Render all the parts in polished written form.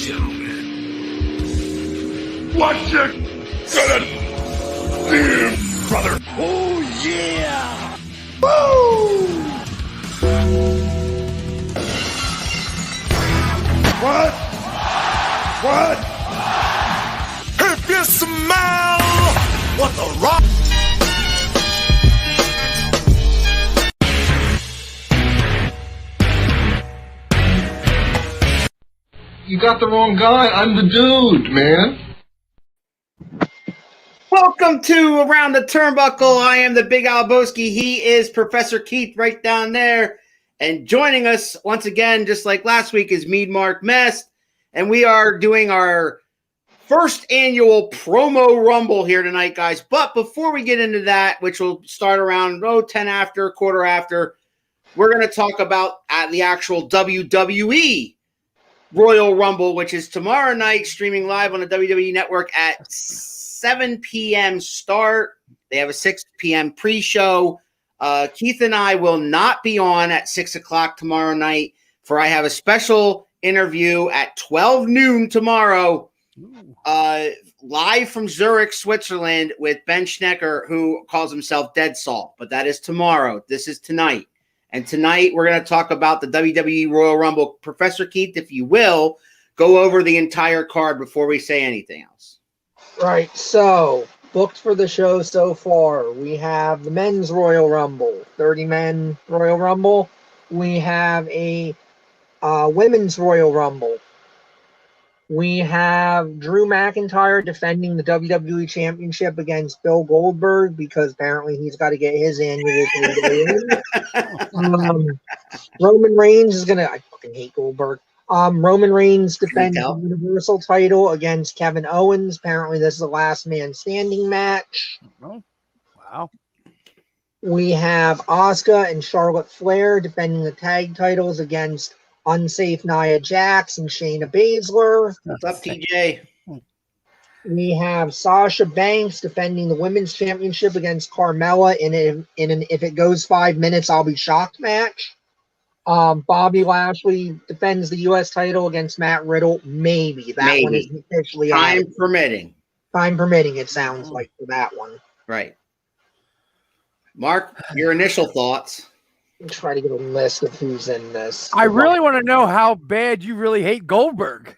gentlemen, what you gonna do, brother? Oh, yeah! Woo! What? If you smell what the rock... You got the wrong guy. I'm the dude, man. Welcome to Around the Turnbuckle. I am the Big Albowski. He is Professor Keith right down there. And joining us once again, just like last week, is me, Mark Mest. And we are doing our first annual promo rumble here tonight, guys. But before we get into that, which will start around 10 after, quarter after, we're going to talk about the actual WWE Royal Rumble, which is tomorrow night, streaming live on the WWE Network at 7 p.m. start. They have a 6 p.m. pre-show. Keith and I will not be on at 6 o'clock tomorrow night, for I have a special interview at 12 noon tomorrow, live from Zurich, Switzerland, with Ben Schnecker, who calls himself Dead Salt. But that is tomorrow. This is tonight. And tonight we're going to talk about the WWE Royal Rumble. Professor Keith, if you will, go over the entire card before we say anything else. Right, so booked for the show so far, we have the Men's Royal Rumble, 30-man Royal Rumble. We have a Women's Royal Rumble. We have Drew McIntyre defending the WWE Championship against Bill Goldberg, because apparently he's got to get his annual Roman Reigns is going to... I fucking hate Goldberg. Roman Reigns defends the Universal title against Kevin Owens. Apparently this is the last man standing match. Oh, wow. We have Asuka and Charlotte Flair defending the tag titles against Unsafe Nia Jax and Shayna Baszler. What's up, TJ? We have Sasha Banks defending the Women's Championship against Carmella in an if it goes 5 minutes, I'll be shocked match. Bobby Lashley defends the U.S. title against Matt Riddle. Maybe. That one isn't officially Time permitting. Time permitting, it sounds like, for that one. Right. Mark, your initial thoughts. I'll try to get a list of who's in this. I really want to know how bad you really hate Goldberg.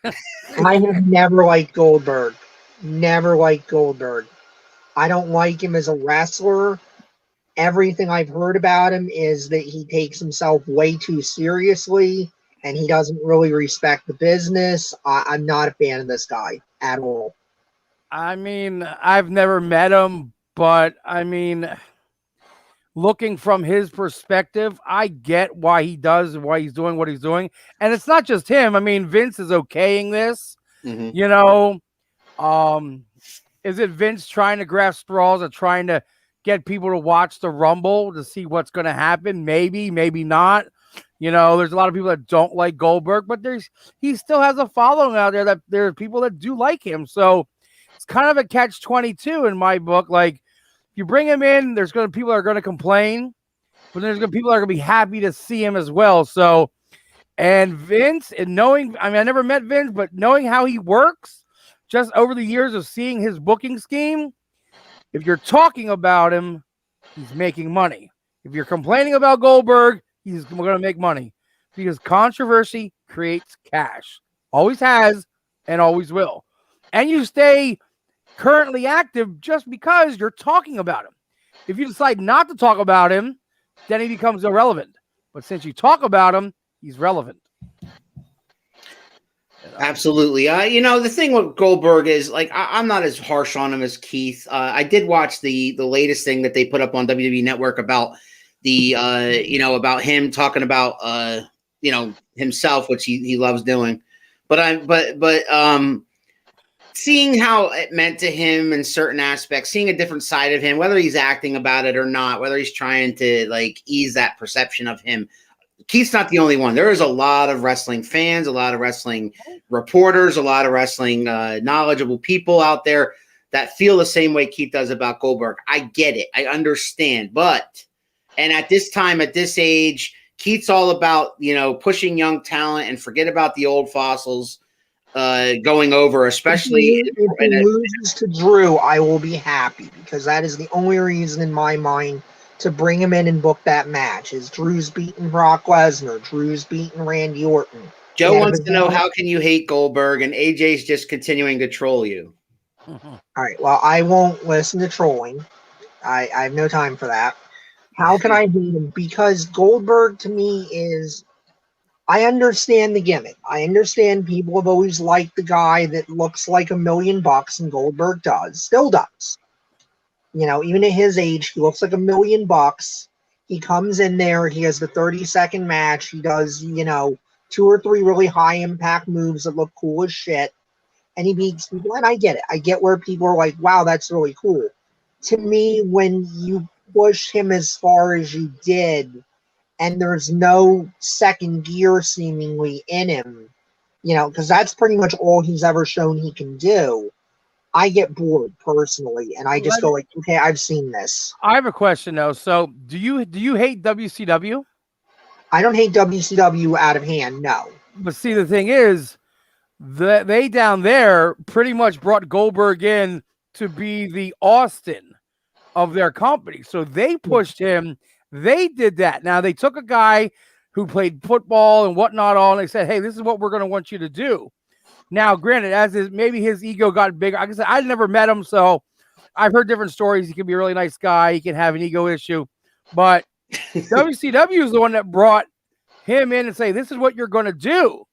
I have never liked Goldberg. Never liked Goldberg. I don't like him as a wrestler. Everything I've heard about him is that he takes himself way too seriously and he doesn't really respect the business. I'm not a fan of this guy at all. I mean, I've never met him, but I mean, looking from his perspective, I get why he does, why he's doing what he's doing. And it's not just him. I mean, Vince is okaying this, you know. Is it Vince trying to grasp straws or trying to get people to watch the Rumble to see what's going to happen? Maybe, maybe not. You know, there's a lot of people that don't like Goldberg, but he still has a following out there, that there are people that do like him. So it's kind of a catch-22 in my book. Like, if you bring him in, there's going to people that are going to complain, but there's going to people that are going to be happy to see him as well. So, and Vince, and knowing, I mean, I never met Vince, but knowing how he works, just over the years of seeing his booking scheme, if you're talking about him, he's making money. If you're complaining about Goldberg, he's going to make money, because controversy creates cash. Always has and always will. And you stay currently active just because you're talking about him. If you decide not to talk about him, then he becomes irrelevant. But since you talk about him, he's relevant. Absolutely. You know, the thing with Goldberg is, like, I'm not as harsh on him as Keith. I did watch the latest thing that they put up on WWE Network about the, about him talking about, himself, which he loves doing. But seeing how it meant to him in certain aspects, seeing a different side of him, whether he's acting about it or not, whether he's trying to, like, ease that perception of him. Keith's not the only one. There is a lot of wrestling fans, a lot of wrestling reporters, a lot of wrestling knowledgeable people out there that feel the same way Keith does about Goldberg. I get it. I understand. And at this time, at this age, Keith's all about, pushing young talent and forget about the old fossils. going over, especially if he loses to Drew, I will be happy because that is the only reason in my mind to bring him in and book that match. Is Drew's beating Brock Lesnar, Drew's beating Randy Orton. Joe wants to know how can you hate Goldberg, and AJ's just continuing to troll you. All right, well, I won't listen to trolling. I have no time for that. How can I hate him? Because Goldberg to me is, I understand the gimmick. I understand people have always liked the guy that looks like $1 million, and Goldberg does, still does. You know, even at his age, he looks like $1 million. He comes in there, he has the 30-second match, he does, you know, 2 or 3 really high impact moves that look cool as shit, and he beats people, and I get it. I get where people are like, wow, that's really cool. To me, when you push him as far as you did, and there's no second gear seemingly in him, you know, because that's pretty much all he's ever shown he can do, I get bored personally, and I just go like, okay, I've seen this. I have a question though. So do you hate WCW? I don't hate WCW out of hand, no. But see, the thing is, they down there pretty much brought Goldberg in to be the Austin of their company. So they pushed him. They did that. Now they took a guy who played football and whatnot all, and they said, hey, this is what we're going to want you to do. Now, granted, maybe his ego got bigger. Like I said, I never met him, so I've heard different stories. He can be a really nice guy. He can have an ego issue. But WCW is the one that brought him in and say, this is what you're going to do.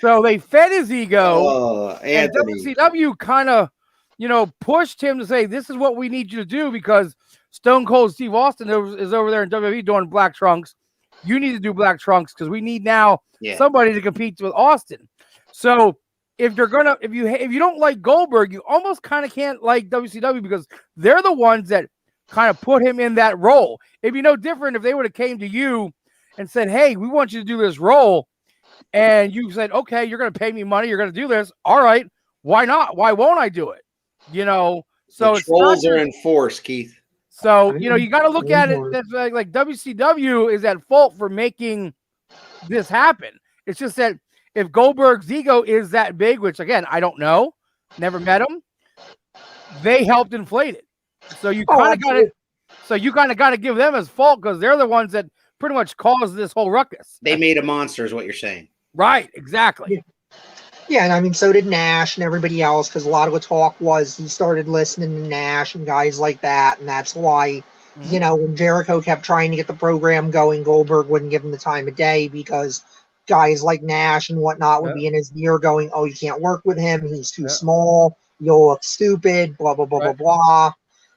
So they fed his ego. And WCW kind of, you know, pushed him to say, this is what we need you to do because Stone Cold Steve Austin is over there in WWE doing black trunks. You need to do black trunks because we need now somebody to compete with Austin. So if you don't like Goldberg, you almost kind of can't like WCW because they're the ones that kind of put him in that role. It'd be no different if they would have came to you and said, hey, we want you to do this role. And you said, okay, you're going to pay me money. You're going to do this. All right. Why not? Why won't I do it? You know, so the trolls are in force, Keith. So, you know, you got to look at it that's like WCW is at fault for making this happen. It's just that if Goldberg's ego is that big, which again, I don't know, never met him, they helped inflate it. So you kind of got to give them as fault because they're the ones that pretty much caused this whole ruckus. They made a monster is what you're saying. Right, exactly. Yeah, and I mean, so did Nash and everybody else, because a lot of the talk was he started listening to Nash and guys like that, and that's why, you know, when Jericho kept trying to get the program going, Goldberg wouldn't give him the time of day because guys like Nash and whatnot would be in his ear going, oh, you can't work with him, he's too small, you'll look stupid, blah, blah, blah, blah, blah.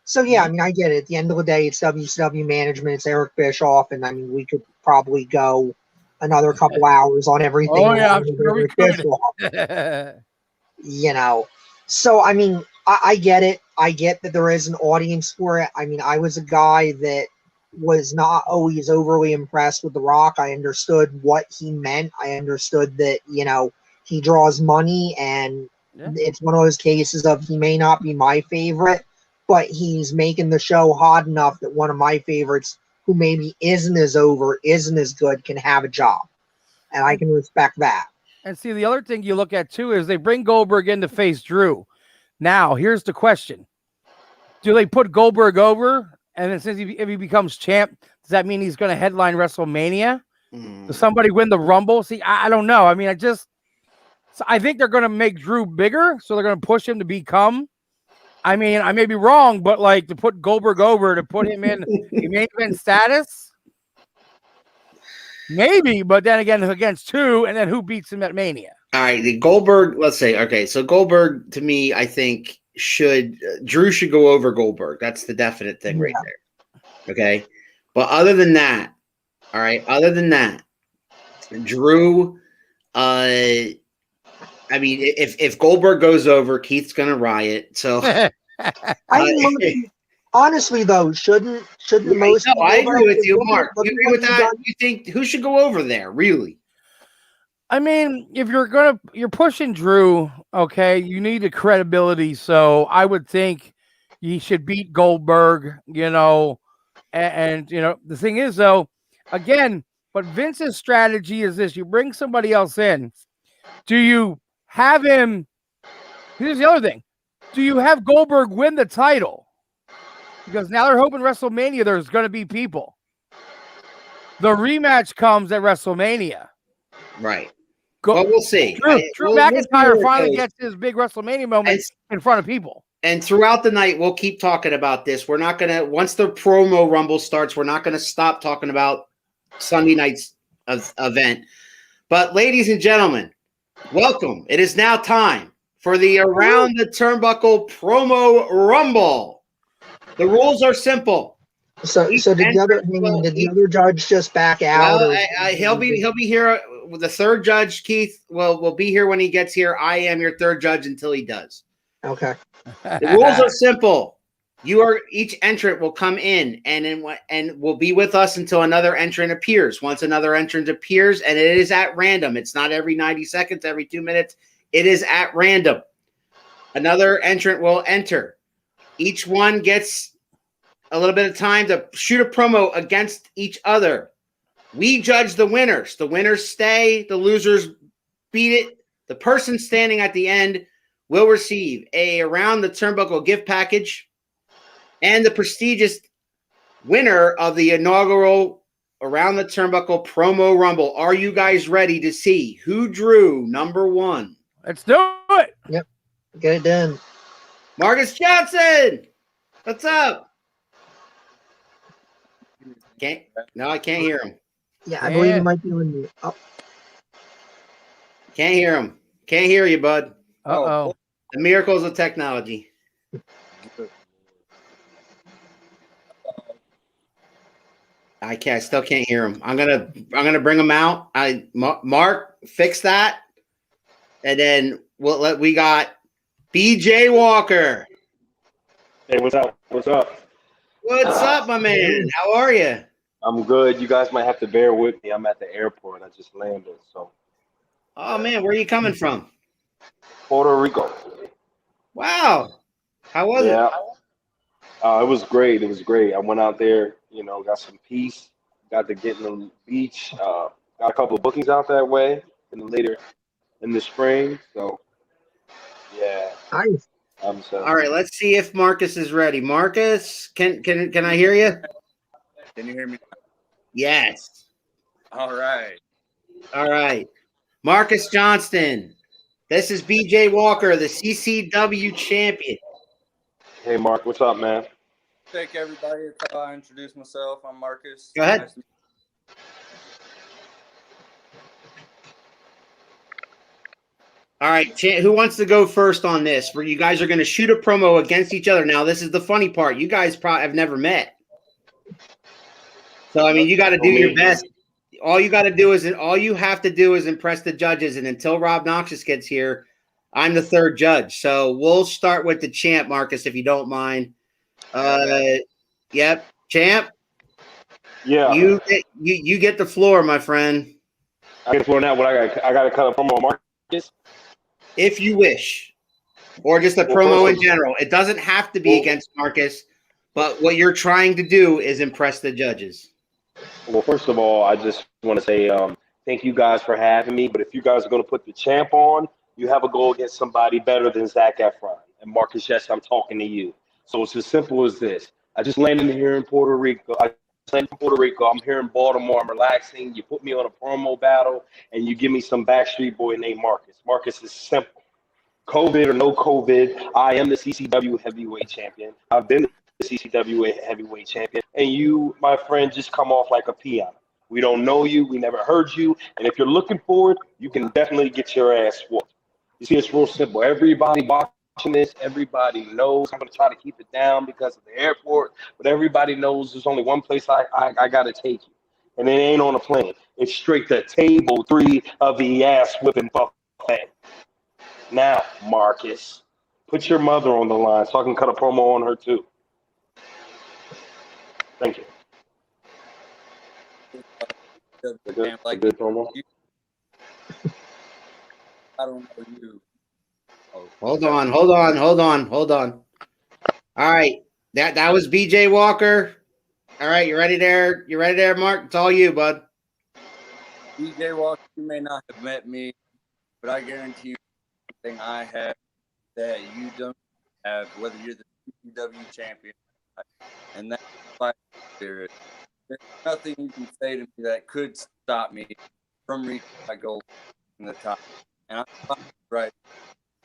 So, yeah, I mean, I get it. At the end of the day, it's WCW management, it's Eric Bischoff, and I mean, we could probably go another couple hours on everything. Oh, yeah, I'm sure we could. You know, so I mean, I get it. I get that there is an audience for it. I mean, I was a guy that was not always overly impressed with The Rock. I understood what he meant. I understood that, you know, he draws money, and it's one of those cases of he may not be my favorite, but he's making the show hot enough that one of my favorites who maybe isn't as good, can have a job. And I can respect that. And see, the other thing you look at, too, is they bring Goldberg in to face Drew. Now, here's the question. Do they put Goldberg over? And then since if he becomes champ, does that mean he's going to headline WrestleMania? Does somebody win the Rumble? See, I don't know. I mean, I think they're going to make Drew bigger, so they're going to push him to become. I mean, I may be wrong, but like to put Goldberg over, to put him in a main event status, maybe. But then again, against two, and then who beats him at Mania? All right, the Goldberg. Let's say, okay, so Goldberg to me, I think Drew should go over Goldberg. That's the definite thing right there. Okay, but other than that, all right. Other than that, Drew. I mean, if Goldberg goes over, Keith's gonna riot. So, honestly, though, shouldn't most? No, I agree with you, Mark. You agree with that? You think who should go over there? Really? I mean, if you're pushing Drew, okay, you need a credibility. So I would think he should beat Goldberg. You know, and you know the thing is though, again, but Vince's strategy is this: you bring somebody else in. Do you have him. Here's the other thing. Do you have Goldberg win the title? Because now they're hoping WrestleMania there's going to be people. The rematch comes at WrestleMania. Right. Well, we'll see. Drew McIntyre finally gets his big WrestleMania moment in front of people. And throughout the night, we'll keep talking about this. We're not going to, once the promo rumble starts, we're not going to stop talking about Sunday night's event. But ladies and gentlemen, welcome. It is now time for the Around the Turnbuckle promo rumble. The rules are simple. So did the other judge just back out? Well, he'll be here. The third judge, Keith, will be here when he gets here. I am your third judge until he does. Okay. The rules are simple. Each entrant will come in and will be with us until another entrant appears. Once another entrant appears, and it is at random. It's not every 90 seconds, every 2 minutes. It is at random. Another entrant will enter. Each one gets a little bit of time to shoot a promo against each other. We judge the winners. The winners stay. The losers beat it. The person standing at the end will receive a Around the Turnbuckle gift package and the prestigious winner of the inaugural Around the Turnbuckle promo rumble. Are you guys ready to see who drew number one? Let's do it. Yep. Get it done. Marcus Johnson. What's up? I can't hear him. Yeah, I believe he might be on mute. Oh. Can't hear him. Can't hear you, bud. Uh-oh. The miracles of technology. I still can't hear him. I'm gonna bring him out. Mark, fix that, and then we got BJ Walker. Hey, what's up? What's up? What's up, my man? How are you? I'm good. You guys might have to bear with me. I'm at the airport. I just landed. So. Oh man, where are you coming from? Puerto Rico. Wow. How was it? Yeah. It was great. It was great. I went out there, got some peace, got to get in the beach, got a couple of bookings out that way later in the spring. So, yeah. Nice. All right, let's see if Marcus is ready. Marcus, can I hear you? Can you hear me? Yes. All right. Marcus Johnston. This is BJ Walker, the CCW champion. Hey, Mark, what's up, man? Thank everybody. I introduce myself. I'm Marcus. Go ahead. Nice to meet All right, who wants to go first on this? Where you guys are going to shoot a promo against each other. Now, this is the funny part. You guys probably have never met. So, I mean, you got to do your best. All you have to do is impress the judges. And until Rob Noxious gets here, I'm the third judge. So we'll start with the champ, Marcus, if you don't mind. Yep, champ. Yeah. You get the floor, my friend. I get the floor now. What I got to cut a promo on Marcus? If you wish. Or just a promo in general. It doesn't have to be against Marcus, but what you're trying to do is impress the judges. Well, first of all, I just want to say thank you guys for having me. But if you guys are going to put the champ on, you have a goal against somebody better than Zac Efron. And Marcus, yes, I'm talking to you. So it's as simple as this. I just landed here in Puerto Rico. I'm here in Baltimore. I'm relaxing. You put me on a promo battle, and you give me some backstreet boy named Marcus. Marcus is simple. COVID or no COVID, I am the CCW heavyweight champion. I've been the CCW heavyweight champion. And you, my friend, just come off like a peon. We don't know you. We never heard you. And if you're looking for it, you can definitely get your ass whooped. You see, it's real simple. Everybody watching this, everybody knows. I'm going to try to keep it down because of the airport. But everybody knows there's only one place I got to take you. And it ain't on a plane. It's straight to table 3 of the ass-whipping buffet. Now, Marcus, put your mother on the line so I can cut a promo on her, too. Thank you. Like good promo. I don't know you. Oh, Hold on. All right. That was BJ Walker. All right, you ready there? You ready there, Mark? It's all you, bud. BJ Walker, you may not have met me, but I guarantee you thing I have that you don't have, whether you're the CCW champion, and that's fight spirit. There's nothing you can say to me that could stop me from reaching my goal in the top. And I'm right.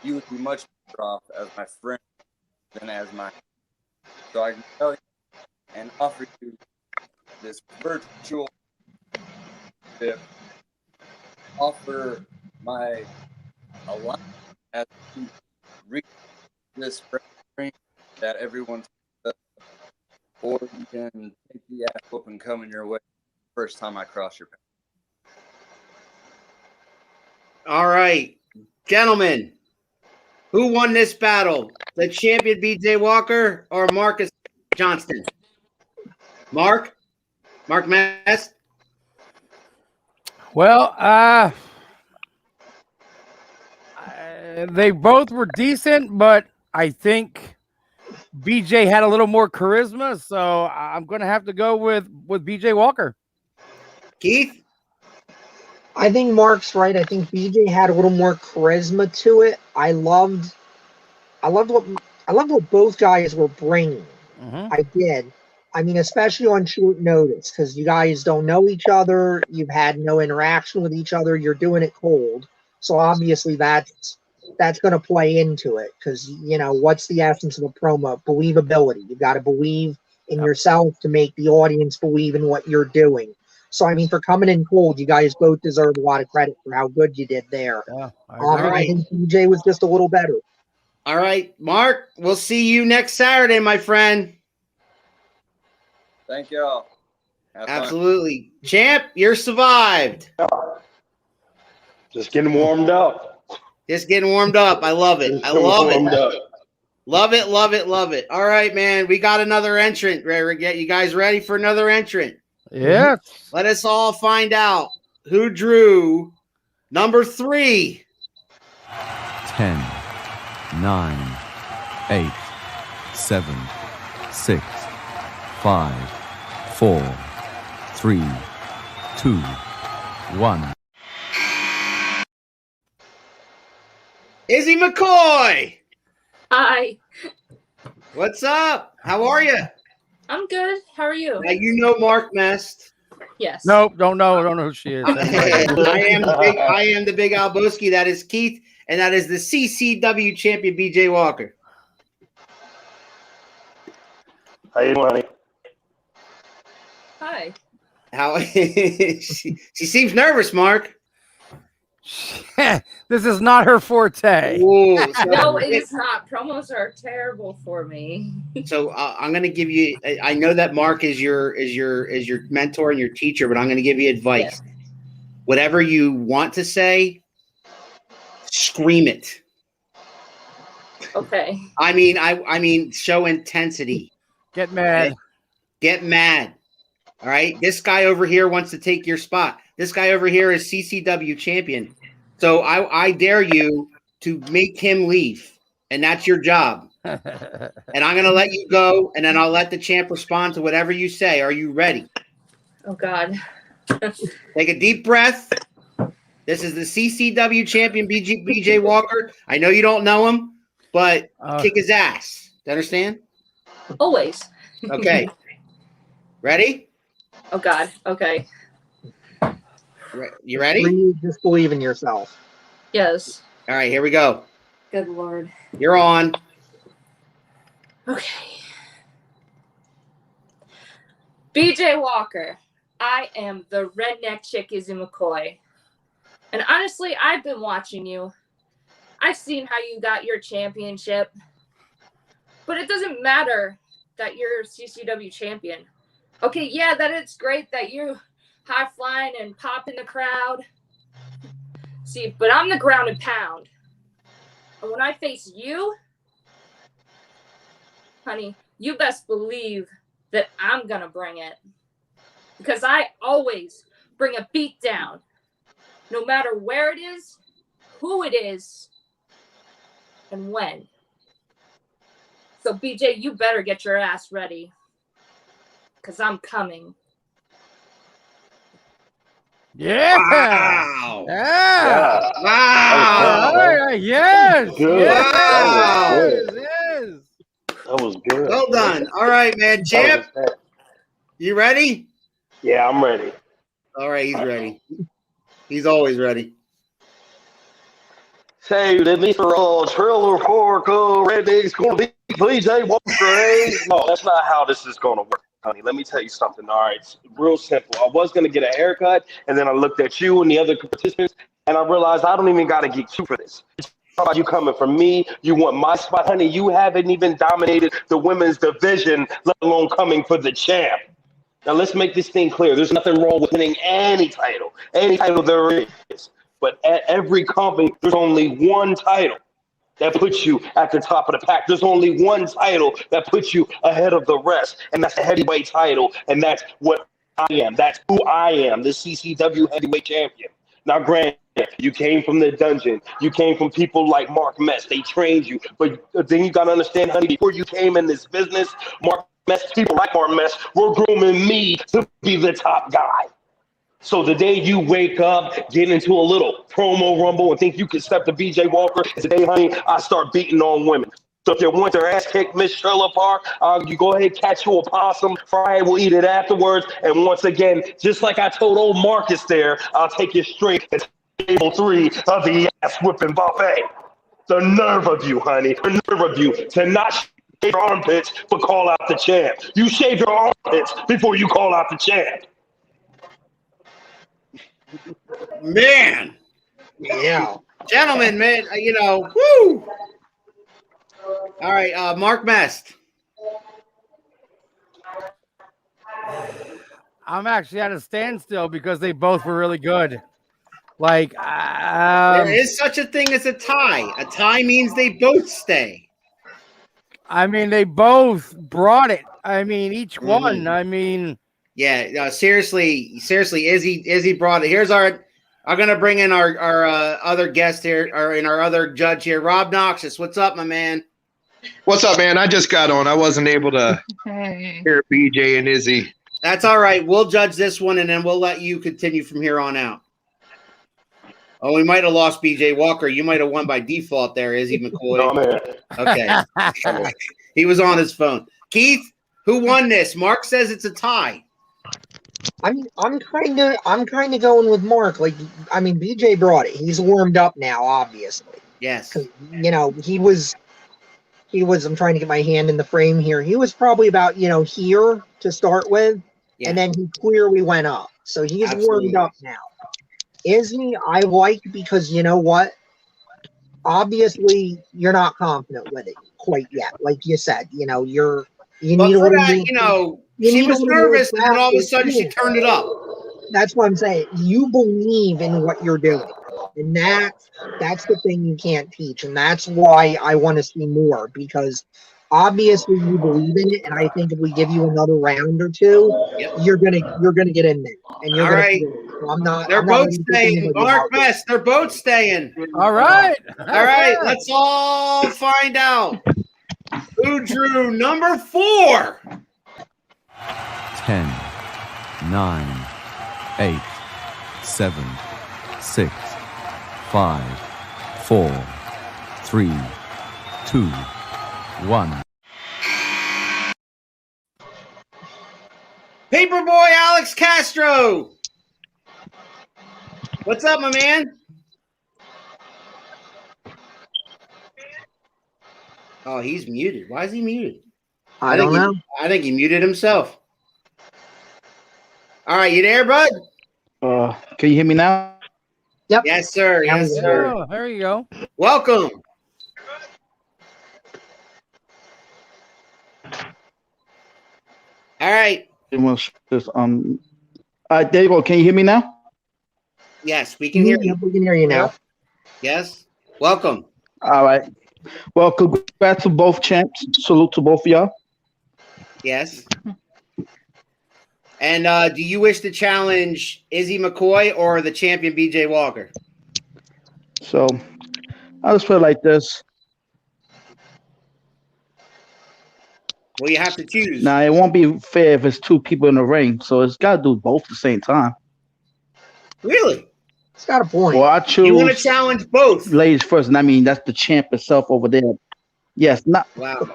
You would be much better off as my friend than as my. So I can tell you and offer you this virtual tip. Offer my alliance as you reach this frame that everyone does, or you can take the ass whooping coming your way first time I cross your path. All right, gentlemen, who won this battle? The champion BJ Walker or Marcus Johnston? Mark Mest? Well, they both were decent, but I think BJ had a little more charisma, so I'm going to have to go with BJ Walker. Keith? I think Mark's right. I think BJ had a little more charisma to it. I loved what both guys were bringing. Mm-hmm. I did. I mean, especially on short notice, because you guys don't know each other. You've had no interaction with each other. You're doing it cold. So obviously that's going to play into it, because, you know, what's the essence of a promo? Believability. You got to believe in yourself to make the audience believe in what you're doing. So, I mean, for coming in cold, you guys both deserve a lot of credit for how good you did there. Yeah, I think BJ was just a little better. All right, Mark, we'll see you next Saturday, my friend. Thank y'all. Absolutely. Champ, you're survived. Just getting warmed up. Just getting warmed up. I love it. I love it. Love it, love it, love it. All right, man. We got another entrant. You guys ready for another entrant? Yeah. Let us all find out who drew number 3. 10, 9, 8, 7, 6, 5, 4, 3, 2, 1. Izzy McCoy. Hi. What's up? How are you? I'm good. How are you? Now you know Mark Mest. Yes. Nope, don't know who she is. I am the Big Albowski. That is Keith, and that is the CCW champion BJ Walker. How you doing, honey? Hi. How she seems nervous, Mark. This is not her forte. Ooh, No, it is not. Promos are terrible for me. So I'm going to give you. I know that Mark is your mentor and your teacher, but I'm going to give you advice. Yes. Whatever you want to say, scream it. Okay. I mean, show intensity. Get mad. Get mad. All right. This guy over here wants to take your spot. This guy over here is CCW champion. So I dare you to make him leave, and that's your job. And I'm going to let you go, and then I'll let the champ respond to whatever you say. Are you ready? Oh, God. Take a deep breath. This is the CCW champion, BJ Walker. I know you don't know him, but kick his ass. Do you understand? Always. Okay. Ready? Oh, God. Okay. You ready? Just believe in yourself. Yes. All right, here we go. Good Lord. You're on. Okay. BJ Walker. I am the redneck chick Izzy McCoy. And honestly, I've been watching you. I've seen how you got your championship. But it doesn't matter that you're CCW champion. Okay, yeah, that it's great that you high flying and pop in the crowd. See, but I'm the ground and pound. And when I face you, honey, you best believe that I'm gonna bring it. Because I always bring a beat down. No matter where it is, who it is, and when. So BJ, you better get your ass ready. Because I'm coming. Yeah. Wow. Yeah. Wow. All right. Yes. Good. Yes. Wow. Yes. That was good. Well done. All right, man. Champ, you ready? Yeah, I'm ready. All right, he's ready. He's always ready. Saved at me for all trailer park, Reddick's gonna be BJ Walker. No, that's not how this is gonna work, honey. Let me tell you something. All right, it's real simple. I was gonna get a haircut, and then I looked at you and the other participants, and I realized I don't even gotta get you for this. It's about you coming from me. You want my spot, honey. You haven't even dominated the women's division, let alone coming for the champ. Now let's make this thing clear. There's nothing wrong with winning any title there is. But at every company, there's only one title that puts you at the top of the pack. There's only one title that puts you ahead of the rest, and that's the heavyweight title, and that's what I am. That's who I am, the CCW heavyweight champion. Now, granted, you came from the dungeon. You came from people like Mark Mest. They trained you. But then you got to understand, honey, before you came in this business, Mark Mest, people like Mark Mest were grooming me to be the top guy. So the day you wake up, get into a little promo rumble and think you can step to BJ Walker, is the day, honey, I start beating on women. So if you want their ass kicked, Miss Trailer Park, you go ahead, catch you a possum, fry it, we'll eat it afterwards. And once again, just like I told old Marcus there, I'll take you straight to table 3 of the ass whipping buffet. The nerve of you, honey, the nerve of you to not shave your armpits but call out the champ. You shave your armpits before you call out the champ. Man. Yeah. Gentlemen, man, woo. All right, Mark Mest. I'm actually at a standstill because they both were really good. Like, There is such a thing as a tie. A tie means they both stay. I mean, they both brought it. I mean, each one. I mean, yeah. Seriously, Izzy brought it. I'm gonna bring in our other guest here, or in our other judge here, Rob Noxious. What's up, my man? What's up, man? I just got on. I wasn't able to hear BJ and Izzy. That's all right. We'll judge this one, and then we'll let you continue from here on out. Oh, we might have lost BJ Walker. You might have won by default there, Izzy McCoy. No, man. Okay. He was on his phone. Keith, who won this? Mark says it's a tie. I'm kind of going with Mark. Like, I mean, BJ brought it. He's warmed up now, obviously. Yes. He was. I'm trying to get my hand in the frame here. He was probably about here to start with, and then he clearly went up. So he's warmed up now. Izzy, I like because you know what? Obviously, you're not confident with it quite yet. Like you said, you need a little. She was nervous, and then all of a sudden she turned it up. That's what I'm saying. You believe in what you're doing, and that's the thing you can't teach, and that's why I want to see more, because obviously you believe in it, and I think if we give you another round or two, you're gonna get in there, and you're right. They're both staying. Mark Mest, they're both staying. All right. All right. Let's all find out who drew number 4. 10, 9, 8, 7, 6, 5, 4, 3, 2, 1. Paperboy Alex Castro. What's up, my man? Oh, he's muted. Why is he muted? I don't know. I think he muted himself. All right, you there, bud? Can you hear me now? Yep. Yes, sir. Yes, sir. Oh, there you go. Welcome. All right. There you go. Can you hear me now? Yes, we can hear you. We can hear you now. Yes. Welcome. All right. Well, congrats to both champs. Salute to both of y'all. Yes. And do you wish to challenge Izzy McCoy or the champion BJ Walker? So I'll just put it like this. Well, you have to choose. Now, it won't be fair if it's two people in the ring, so it's got to do both at the same time. Really? It's got a point. Well, I You want to choose challenge both? ladies first, and I mean that's the champ itself over there. Yes, not Wow.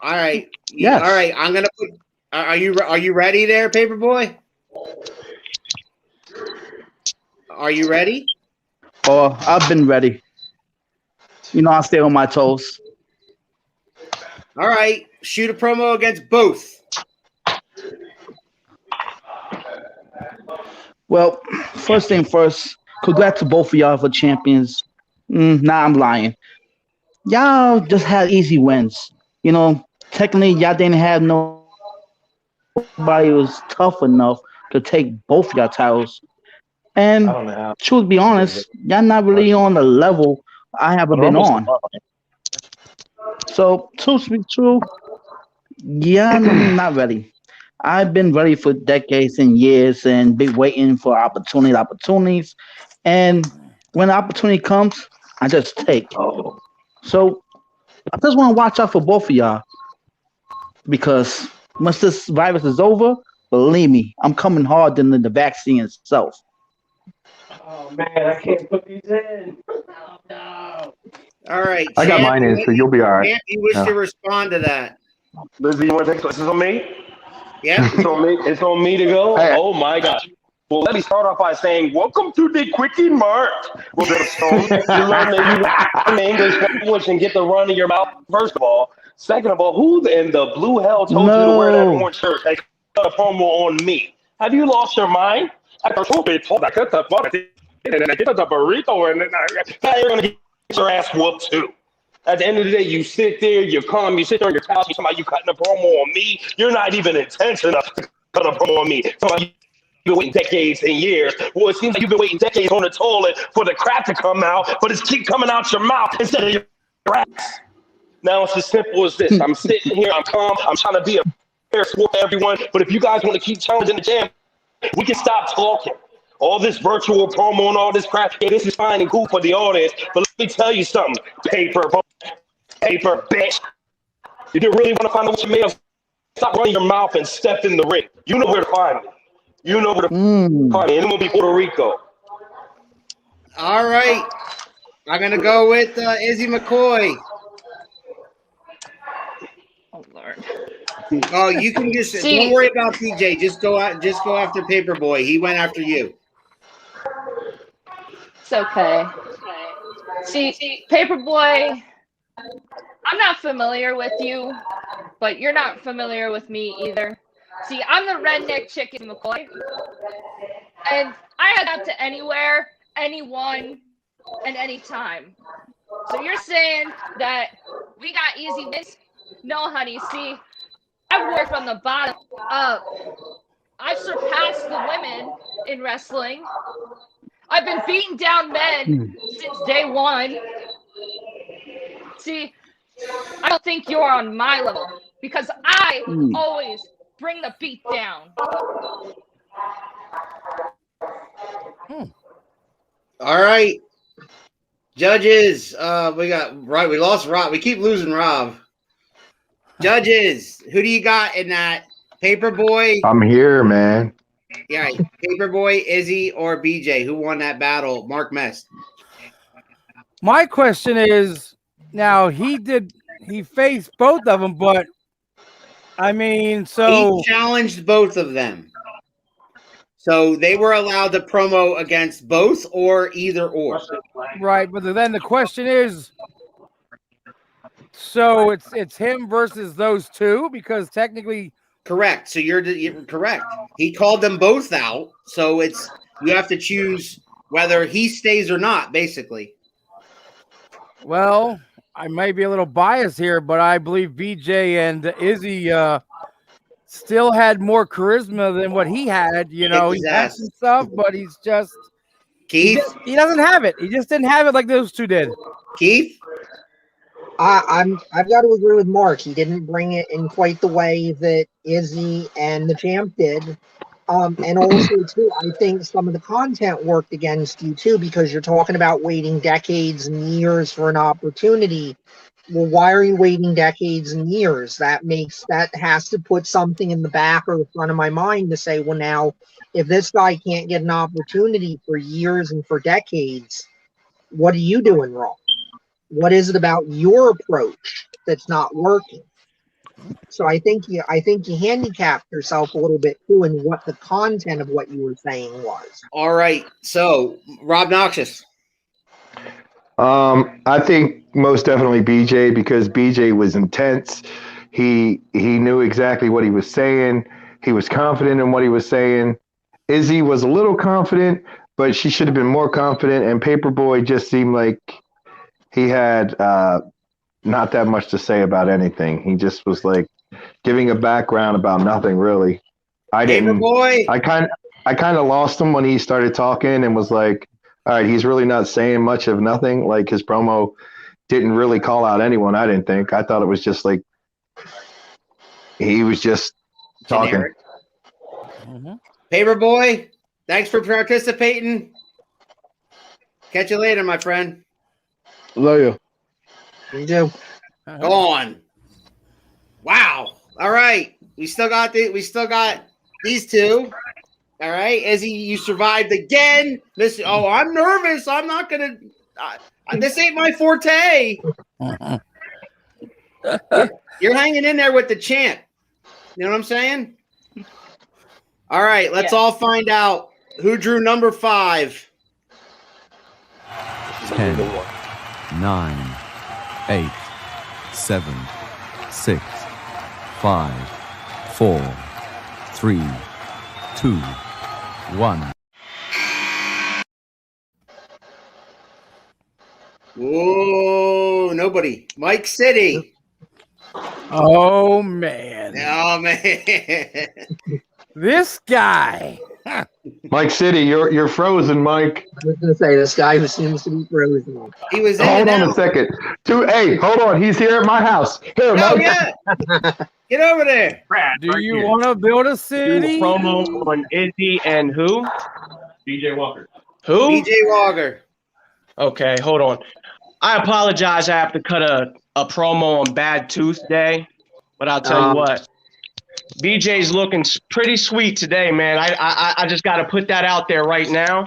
All right. Yes. All right. I'm gonna put. Are you ready there, Paperboy? Are you ready? Oh, I've been ready. You know, I stay on my toes. All right. Shoot a promo against both. Well, first thing first, congrats to both of y'all for champions. Nah, I'm lying. Y'all just had easy wins. You know, technically, y'all didn't have nobody who was tough enough to take both y'all titles. And truth be honest, y'all not really on the level I haven't been on. So, truth be true, yeah, I'm not ready. I've been ready for decades and years and been waiting for opportunities. And when the opportunity comes, I just take. So I just want to watch out for both of y'all because once this virus is over, believe me, I'm coming harder than the vaccine itself. Oh man, I can't put these in. Oh no. All right. I got mine in, so you'll be all right. Champ, you wish to respond to that? Lizzie, you want to take this? Is on me? Yeah. It's on me. It's on me to go. Hey. Oh my gosh. Well, let me start off by saying, welcome to the Quickie Mart. Well, Stone, you learn the English language and get the run in your mouth, first of all. Second of all, who in the blue hell told you to wear that orange shirt and cut a promo on me? Have you lost your mind? I told you I cut the and I get the burrito, and then now you're going to get your ass whooped, too. At the end of the day, you sit there, you sit there on your couch, you cutting a promo on me. You're not even intense enough to cut a promo on me. Somebody you've been waiting decades and years. Well, it seems like you've been waiting decades on the toilet for the crap to come out, but it's keep coming out your mouth instead of your ass. Now it's as simple as this. I'm sitting here, I'm calm, I'm trying to be a fair sport to everyone, but if you guys want to keep challenging the champ, we can stop talking. All this virtual promo and all this crap, yeah, this is fine and cool for the audience, but let me tell you something. Paper, bitch. If you really want to find out what you made of, stop running your mouth and step in the ring. You know where to find me. You know where to find me. And it will be Puerto Rico. All right. I'm going to go with Izzy McCoy. Oh, Lord. Oh, you can just don't worry about PJ. Just go after Paperboy. He went after you. It's okay. See, Paperboy, I'm not familiar with you, but you're not familiar with me either. See, I'm the redneck chicken McCoy, and I head out to anywhere, anyone, and anytime. So you're saying that we got easy wins? No, honey. See, I've worked from the bottom up. I've surpassed the women in wrestling. I've been beating down men since day one. See, I don't think you're on my level because I always bring the beat down. All right. Judges, we lost Rob. We keep losing Rob. Judges, who do you got in that? Paperboy? I'm here, man. Yeah, Paperboy, Izzy, or BJ? Who won that battle? Mark Mest. My question is, now he faced both of them, but I mean, so he challenged both of them. So they were allowed to promo against both or either or. Right, but then the question is, so it's him versus those two because technically, correct. So you're correct. He called them both out, so you have to choose whether he stays or not. Basically, well, I might be a little biased here, but I believe BJ and Izzy still had more charisma than what he had. You know, he has some stuff, but he's just Keith. He doesn't have it. He just didn't have it like those two did. Keith. I've got to agree with Mark. He didn't bring it in quite the way that Izzy and the champ did. And also, too, I think some of the content worked against you, too, because you're talking about waiting decades and years for an opportunity. Well, why are you waiting decades and years? That has to put something in the back or the front of my mind to say, well, now if this guy can't get an opportunity for years and for decades, what are you doing wrong? What is it about your approach that's not working? So I think you handicapped yourself a little bit too in what the content of what you were saying was. All right. So Rob Noxious. I think most definitely BJ, because BJ was intense. He knew exactly what he was saying. He was confident in what he was saying. Izzy was a little confident, but she should have been more confident. And Paperboy just seemed like he had not that much to say about anything. He just was like giving a background about nothing really. Paperboy. I kind of lost him when he started talking and was like, all right, he's really not saying much of nothing. Like his promo didn't really call out anyone, I didn't think. I thought it was just like he was just talking. Paperboy, thanks for participating. Catch you later, my friend. Love you. You do. Go on. Wow. All right. We still got these two. All right. Izzy, you survived again. I'm nervous. I'm not gonna. This ain't my forte. You're hanging in there with the champ. You know what I'm saying? All right. Let's all find out who drew number 5. 10, 9, 8, 7, 6, 5, 4, 3, 2, 1. Whoa, nobody. Mike City. Oh man. Oh man. This guy. Mike City, you're frozen, Mike. I was going to say, this guy who seems to be frozen. He was Hold on a second. Hey, hold on. He's here at my house. Here, Mike. Yeah. Get over there. Do you want to build a city? Promo on Izzy and who? BJ Walker. Who? BJ Walker. Okay, hold on. I apologize. I have to cut a promo on Bad Tooth Day, but I'll tell you what. BJ's looking pretty sweet today, man. I just got to put that out there right now.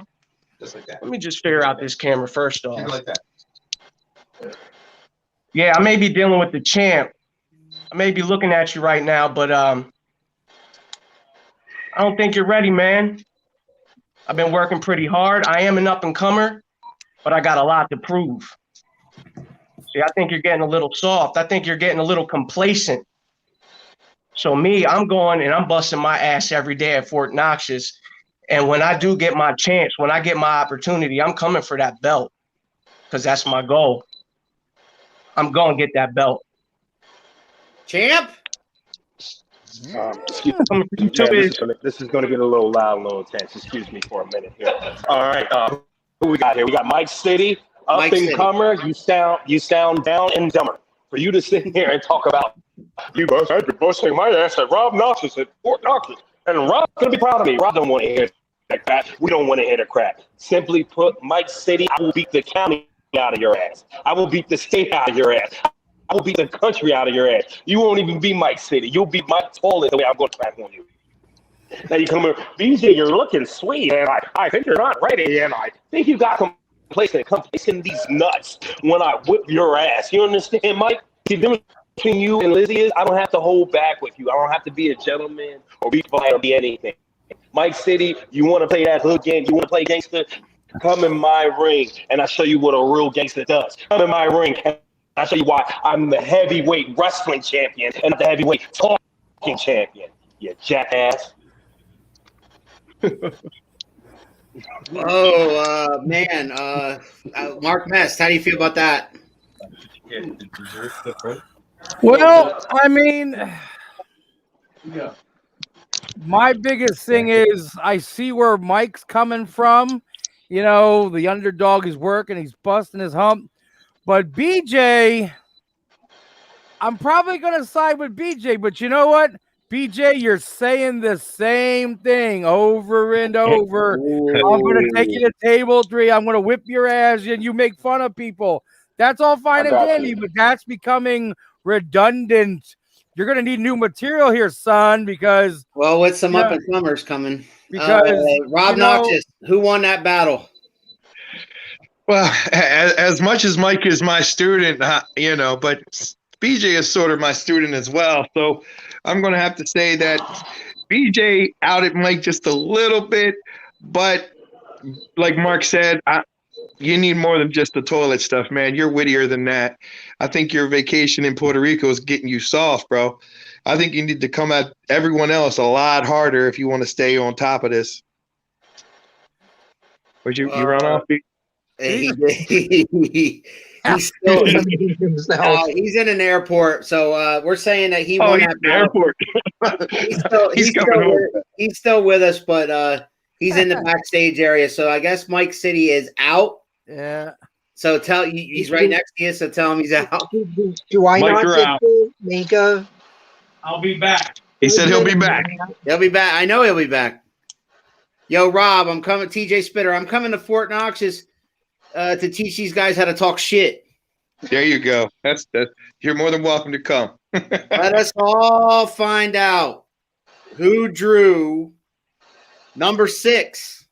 Just like that. Let me just figure out this camera first off. Like that. Yeah, I may be dealing with the champ. I may be looking at you right now, but I don't think you're ready, man. I've been working pretty hard. I am an up-and-comer, but I got a lot to prove. See, I think you're getting a little soft. I think you're getting a little complacent. So me, I'm going and I'm busting my ass every day at Fort Noxious. And when I do get my chance, when I get my opportunity, I'm coming for that belt because that's my goal. I'm going to get that belt. Champ? Excuse me. This is going to get a little loud, a little intense. Excuse me for a minute here. All right. Who we got here? We got Mike City, up-and-comer. You sound down and dumber. For you to sit here and talk about you guys, I'd be busting my ass at Rob Noxious at Fort Noxious. And Rob's going to be proud of me. Rob don't want to hear that crap. We don't want to hear the crap. Simply put, Mike City, I will beat the county out of your ass. I will beat the state out of your ass. I will beat the country out of your ass. You won't even be Mike City. You'll be Mike Toilet the way I'm going to crack on you. Now you come here, BJ, you're looking sweet, and I think you're not ready, and I think you got complacent these nuts when I whip your ass. You understand, Mike? The difference between you and Lizzie is I don't have to hold back with you. I don't have to be a gentleman or be polite or be anything. Mike City, you want to play that hood game? You want to play gangster? Come in my ring, and I show you what a real gangster does. Come in my ring, and I show you why I'm the heavyweight wrestling champion and not the heavyweight talking champion. You jackass. Oh man, Mark Mest, how do you feel about that? Well, I mean, my biggest thing is I see where Mike's coming from. You know, the underdog is working, he's busting his hump. But BJ, I'm probably going to side with BJ, but you know what? BJ, you're saying the same thing over and over. I'm going to take you to table 3. I'm going to whip your ass, and you make fun of people. That's all fine and dandy, but that's becoming redundant. You're going to need new material here, son, because... Well, with some up-and-comers coming. Because Rob Noxious, who won that battle? Well, as much as Mike is my student, you know, but BJ is sort of my student as well. So I'm going to have to say that BJ outed Mike just a little bit. But like Mark said, you need more than just the toilet stuff, man. You're wittier than that. I think your vacation in Puerto Rico is getting you soft, bro. I think you need to come at everyone else a lot harder if you want to stay on top of this. Would you run off? He's still he's in an airport, so we're saying that he won that airport. he's still with us, but he's in the backstage area. So I guess Mike City is out. Yeah. So he's right next to you. So tell him he's out. Do I Mike, not get to make a? I'll be back. He said he'll be back. He'll be back. I know he'll be back. Yo, Rob, I'm coming. TJ Spitter, I'm coming to Fort Noxious to teach these guys how to talk shit. There you go. That's you're more than welcome to come. Let us all find out who drew number 6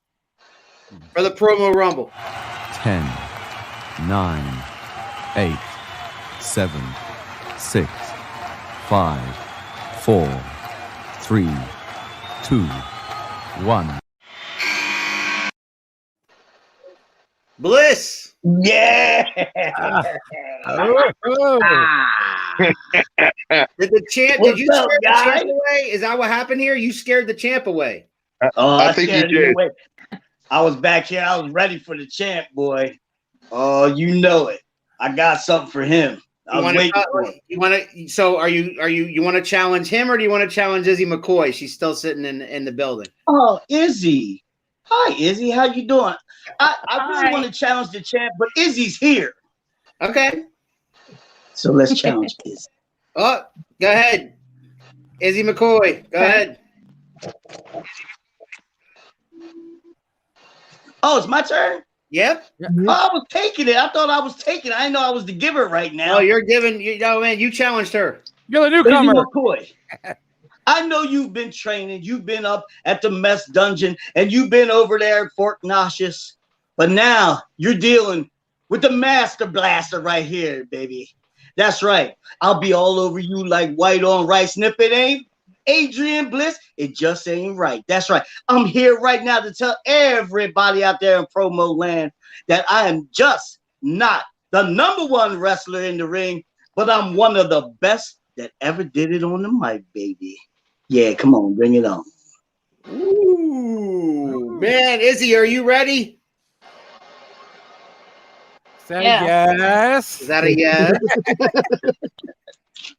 for the promo rumble. 10, 9, 8, 7, 6, 5, 4, 3, 2, 1. Bliss. Yeah. Did you scare the champ away? Is that what happened here? You scared the champ away. I think you did. I was back here. I was ready for the champ, boy. Oh, you know it. I got something for him. I was waiting for him. You want to? So you want to challenge him, or do you want to challenge Izzy McCoy? She's still sitting in the building. Oh, Izzy. Hi, Izzy. How you doing? I really want to challenge the champ, but Izzy's here. Okay. So let's challenge Izzy. Oh, go ahead. Izzy McCoy. Go ahead. Oh, it's my turn? Yep. Oh, I was taking it. I thought I was taking it. I didn't know I was the giver right now. Oh, you're giving. Man, you challenged her. You're the newcomer. Izzy McCoy. I know you've been training. You've been up at the mess dungeon, and you've been over there at Fort Noxious. But now you're dealing with the master blaster right here, baby. That's right. I'll be all over you like white on rice. And if it ain't Adrian Bliss, it just ain't right. That's right. I'm here right now to tell everybody out there in promo land that I am just not the #1 wrestler in the ring, but I'm one of the best that ever did it on the mic, baby. Yeah, come on, bring it on. Ooh, man, Izzy, are you ready? Is that a yes? Is that a yes?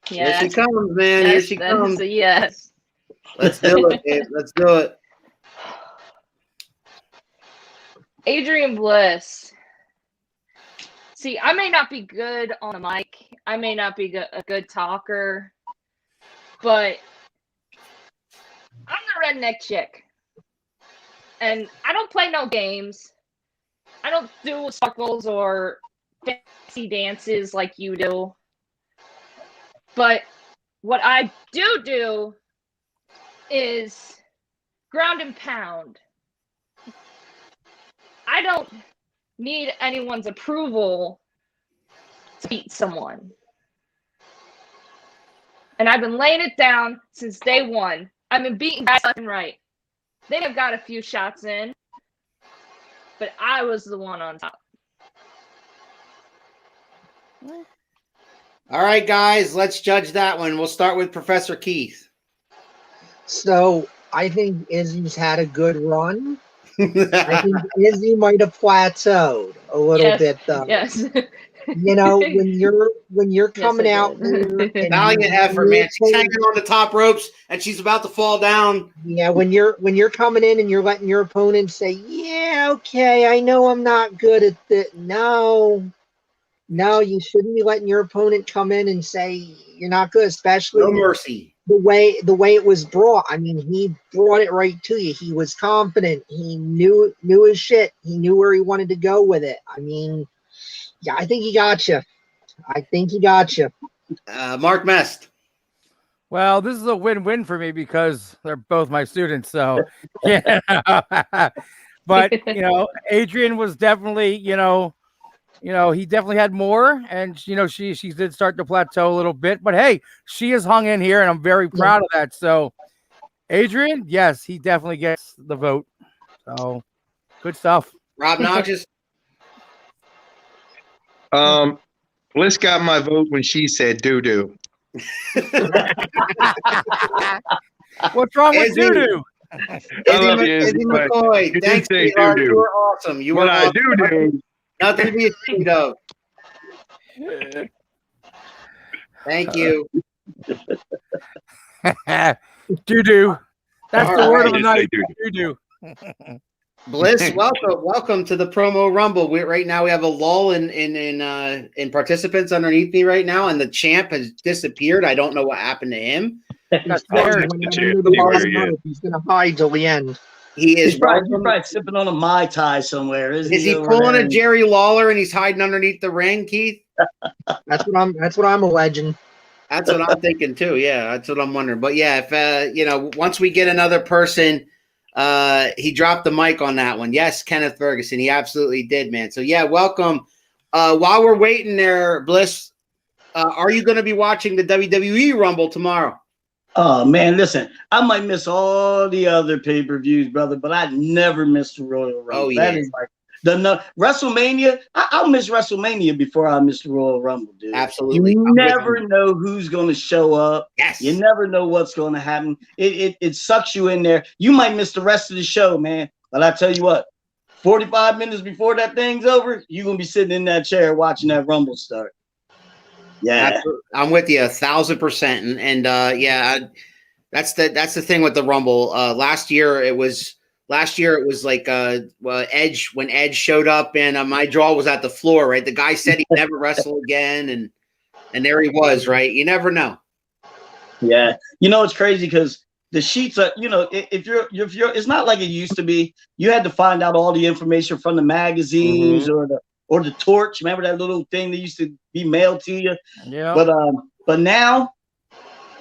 Yes. Here she comes, man. Here she comes. A yes. Let's do it, babe. Let's do it. Adrian Bliss. See, I may not be good on the mic. I may not be a good talker, but I'm the redneck chick. And I don't play no games. I don't do sparkles or fancy dances like you do. But what I do is ground and pound. I don't need anyone's approval to beat someone. And I've been laying it down since day one. I've been beating guys left and right. They have got a few shots in, but I was the one on top. All right, guys, let's judge that one. We'll start with Professor Keith. So I think Izzy's had a good run. I think Izzy might have plateaued a little bit, though. Yes. You know, when you're coming out, valiant effort, man. She's hanging on the top ropes and she's about to fall down. Yeah, when you're coming in and you're letting your opponent say, "Yeah, okay, I know I'm not good at it." No, you shouldn't be letting your opponent come in and say you're not good, especially no mercy. The way it was brought. I mean, he brought it right to you. He was confident. He knew his shit. He knew where he wanted to go with it. I mean, yeah, I think he got you. Mark Mest. Well, this is a win-win for me because they're both my students. So, yeah. But Adrian was definitely, he definitely had more, and she did start to plateau a little bit. But hey, she has hung in here, and I'm very proud of that. So, Adrian, yes, he definitely gets the vote. So, good stuff. Rob Noxious. Bliss got my vote when she said doo-doo. What's wrong with doo-doo? Izzy McCoy, thanks, sweetheart. You were awesome. You were awesome. Doo-doo. Nothing to be ashamed of. Thank you. Doo-doo. That's the word of the night. Doo-doo. Bliss, welcome to the promo rumble. Right now we have a lull in participants underneath me right now, and the champ has disappeared. I don't know what happened to him. He's gonna hide till the end. He is he's probably sipping on a Mai Tai somewhere. Is he pulling a Jerry Lawler and he's hiding underneath the ring, Keith? That's what I'm alleging. That's what I'm thinking too. Yeah, that's what I'm wondering. But yeah, if once we get another person. He dropped the mic on that one. Yes, Kenneth Ferguson. He absolutely did, man. So yeah, welcome. While we're waiting there, Bliss, are you going to be watching the WWE Rumble tomorrow? Oh man, listen, I might miss all the other pay-per-views, brother, but I never miss the Royal Rumble. Oh, yeah. That is like WrestleMania. I'll miss WrestleMania before I miss the Royal Rumble, dude. Absolutely. You never know who's going to show up. Yes. You never know what's going to happen. It sucks you in there. You might miss the rest of the show, man. But I tell you what, 45 minutes before that thing's over, you're going to be sitting in that chair watching that Rumble start. Yeah. Absolutely. I'm with you 1,000%. And yeah, that's the thing with the Rumble. Last year it was like Edge, when Edge showed up, and my jaw was at the floor, right? The guy said he'd never wrestle again, and there he was, right? You never know. Yeah. It's crazy because the sheets are, if you're, it's not like it used to be. You had to find out all the information from the magazines or the torch. Remember that little thing that used to be mailed to you? Yeah. But now,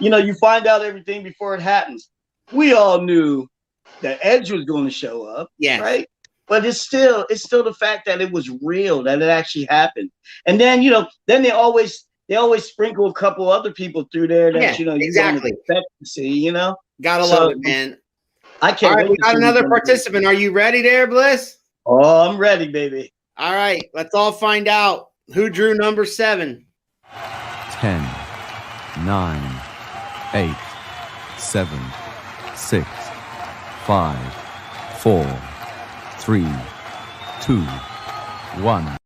you find out everything before it happens. We all knew that Edge was going to show up, right? But it's still the fact that it was real, that it actually happened. And then then they always sprinkle a couple other people through there that you exactly expect to see. Gotta love it, man. I can't. All right, we got another participant. Are you ready, there, Bliss? Oh, I'm ready, baby. All right, let's all find out who drew number 7. 10, 9, 8, 7, 6, 5, 4, 3, 2, 1.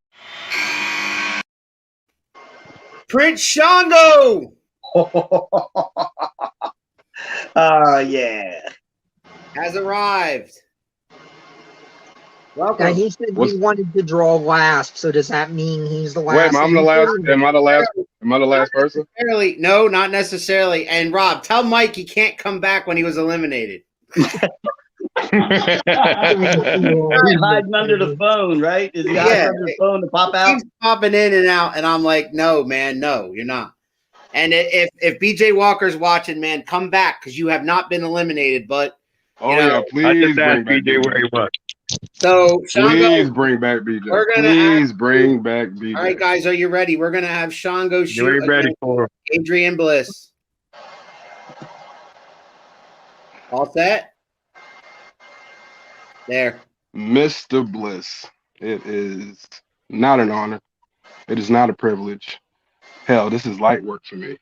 Prince Shango. Oh yeah, has arrived. Welcome. Now, he said he wanted to draw last, so does that mean he's the last? Wait, I'm the last. Am I the last? Am I the last person? No, not necessarily. And Rob, tell Mike he can't come back when he was eliminated. Hiding under the phone, right? Is he hiding under the phone to pop out? He's popping in and out, and I'm like, no, man, no, you're not. And if BJ Walker's watching, man, come back because you have not been eliminated. But yeah, please I just bring asked back BJ where he was. So Shango, please bring back BJ. Please bring back BJ. All right, guys, are you ready? We're gonna have Shango shoot. You're ready for Adrian Bliss. All set? There. Mr. Bliss, it is not an honor. It is not a privilege. Hell, this is light work for me.